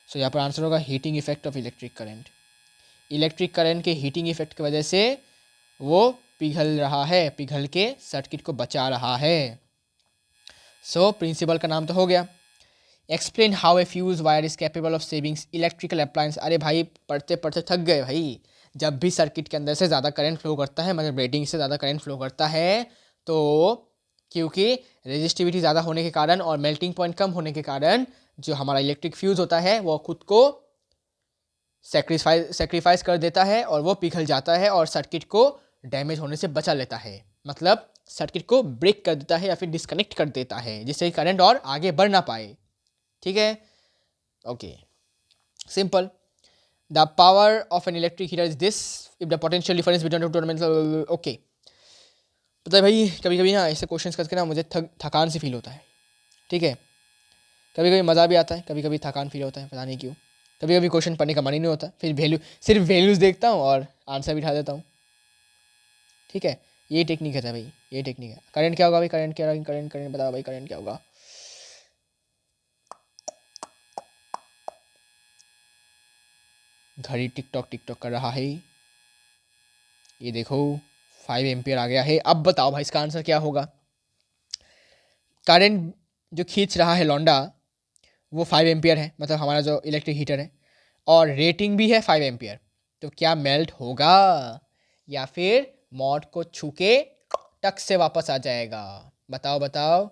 [SPEAKER 1] सो यहाँ पर आंसर होगा heating effect of electric current. Electric current के हीटिंग इफेक्ट की वजह से वो पिघल रहा है, पिघल के सर्किट को बचा रहा है। सो प्रिंसिपल का नाम तो हो गया। Explain how a fuse wire is capable of savings electrical appliance. अरे भाई पढ़ते पढ़ते थक गए भाई। जब भी सर्किट के अंदर से ज़्यादा करंट फ्लो करता है, मतलब रेटिंग से ज़्यादा करंट फ्लो करता है, तो क्योंकि रेजिस्टिविटी ज़्यादा होने के कारण और मेल्टिंग पॉइंट कम होने के कारण जो हमारा इलेक्ट्रिक फ्यूज़ होता है वो खुद को सेक्रीफाइस कर देता है और वो पिघल जाता है और सर्किट को डैमेज होने से बचा लेता है। मतलब सर्किट को ब्रेक कर देता है या फिर डिस्कनेक्ट कर देता है, जिससे करंट और आगे बढ़ ना पाए। ठीक है, okay, simple. The power of an electric heater is this if the potential difference between two terminal. Okay, पता है भाई, कभी कभी ना ऐसे क्वेश्चंस करके ना मुझे थकान से फील होता है। ठीक है, कभी कभी मज़ा भी आता है, कभी कभी थकान फील होता है, पता नहीं क्यों। कभी कभी क्वेश्चन पढ़ने का मन ही नहीं होता, फिर सिर्फ वैल्यूज़ देखता हूँ और आंसर भी उठा देता हूँ। ठीक है, ये टेक्निक है भाई, ये टेक्निक है। करंट क्या होगा भाई, करंट क्या होगा, करंट करंट बताओ भाई, करंट क्या होगा। घड़ी टिकटॉक टिकटॉक कर रहा है, ये देखो 5 एम्पियर आ गया है। अब बताओ भाई इसका आंसर क्या होगा। करंट जो खींच रहा है लौंडा वो 5 एम्पियर है, मतलब हमारा जो इलेक्ट्रिक हीटर है, और रेटिंग भी है 5 एम्पियर। तो क्या मेल्ट होगा या फिर मॉड को छू के टक से वापस आ जाएगा, बताओ बताओ।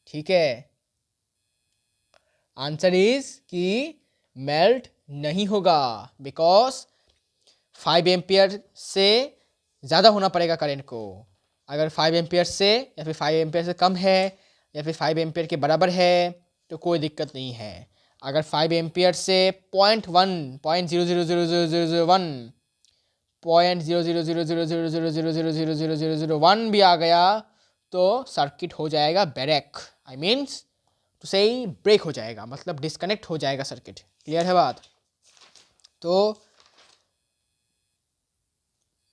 [SPEAKER 1] ठीक है, आंसर इज कि मेल्ट नहीं होगा, बिकॉज 5 एम्पियर से ज़्यादा होना पड़ेगा करंट को। अगर 5 एम्पियर से या फिर 5 एम्पियर से कम है या फिर 5 एम्पियर के बराबर है तो कोई दिक्कत नहीं है। अगर 5 एम्पियर से 0.1 0.00000001 0.000000000001 भी आ गया तो सर्किट हो जाएगा ब्रेक, आई मीन्स तो सही ब्रेक हो जाएगा, मतलब डिस्कनेक्ट हो जाएगा सर्किट। क्लियर है बात? तो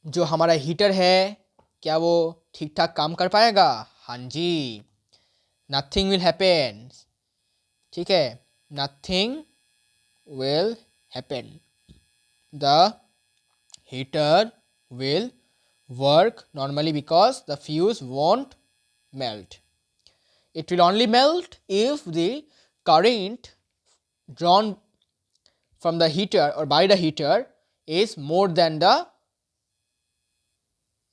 [SPEAKER 1] जो हमारा हीटर है क्या वो ठीक ठाक काम कर पाएगा? हाँ जी, नथिंग विल हैपन। ठीक है, nothing will happen, the heater will work normally because the fuse won't melt. It will only melt if the current drawn from the heater or by the heater is more than the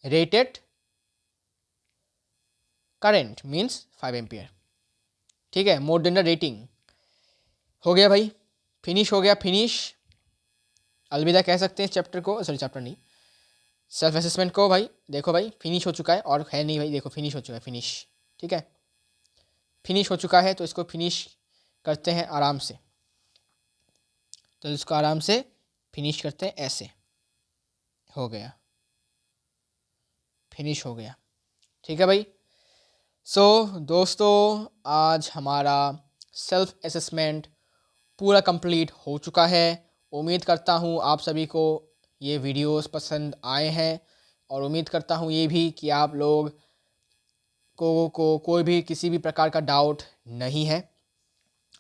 [SPEAKER 1] rated current, means 5 ampere. ठीक है, more than the rating. हो गया भाई, फिनिश हो गया, फिनिश। अलविदा कह सकते हैं चैप्टर को, सॉरी चैप्टर नहीं, सेल्फ असेसमेंट को। भाई देखो भाई फिनिश हो चुका है, और है नहीं भाई, देखो फिनिश हो चुका है, फिनिश। ठीक है, फिनिश हो चुका है, तो इसको फिनिश करते हैं आराम से। तो इसको आराम से फिनिश करते हैं ऐसे, हो गया, फिनिश हो गया। ठीक है भाई। सो दोस्तों, आज हमारा सेल्फ असेसमेंट पूरा कंप्लीट हो चुका है। उम्मीद करता हूँ आप सभी को ये वीडियोस पसंद आए हैं, और उम्मीद करता हूँ ये भी कि आप लोग को कोई भी किसी भी प्रकार का डाउट नहीं है।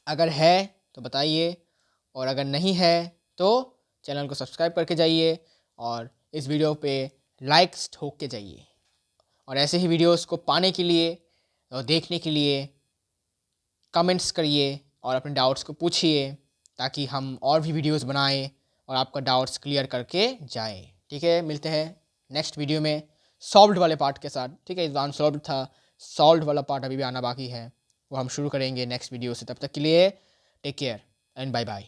[SPEAKER 1] अगर है तो बताइए, और अगर नहीं है तो चैनल को सब्सक्राइब करके जाइए, और इस वीडियो पे लाइक्स ठोक के जाइए। और ऐसे ही वीडियोस को पाने के लिए और देखने के लिए कमेंट्स करिए और अपने डाउट्स को पूछिए, ताकि हम और भी वीडियोस बनाएं और आपका डाउट्स क्लियर करके जाएं। ठीक है, मिलते हैं नेक्स्ट वीडियो में सॉल्व्ड वाले पार्ट के साथ। ठीक है, इस बार अनसॉल्व्ड था, सॉल्व्ड वाला पार्ट अभी भी आना बाकी है, वो हम शुरू करेंगे नेक्स्ट वीडियो से। तब तक के लिए take care and bye bye.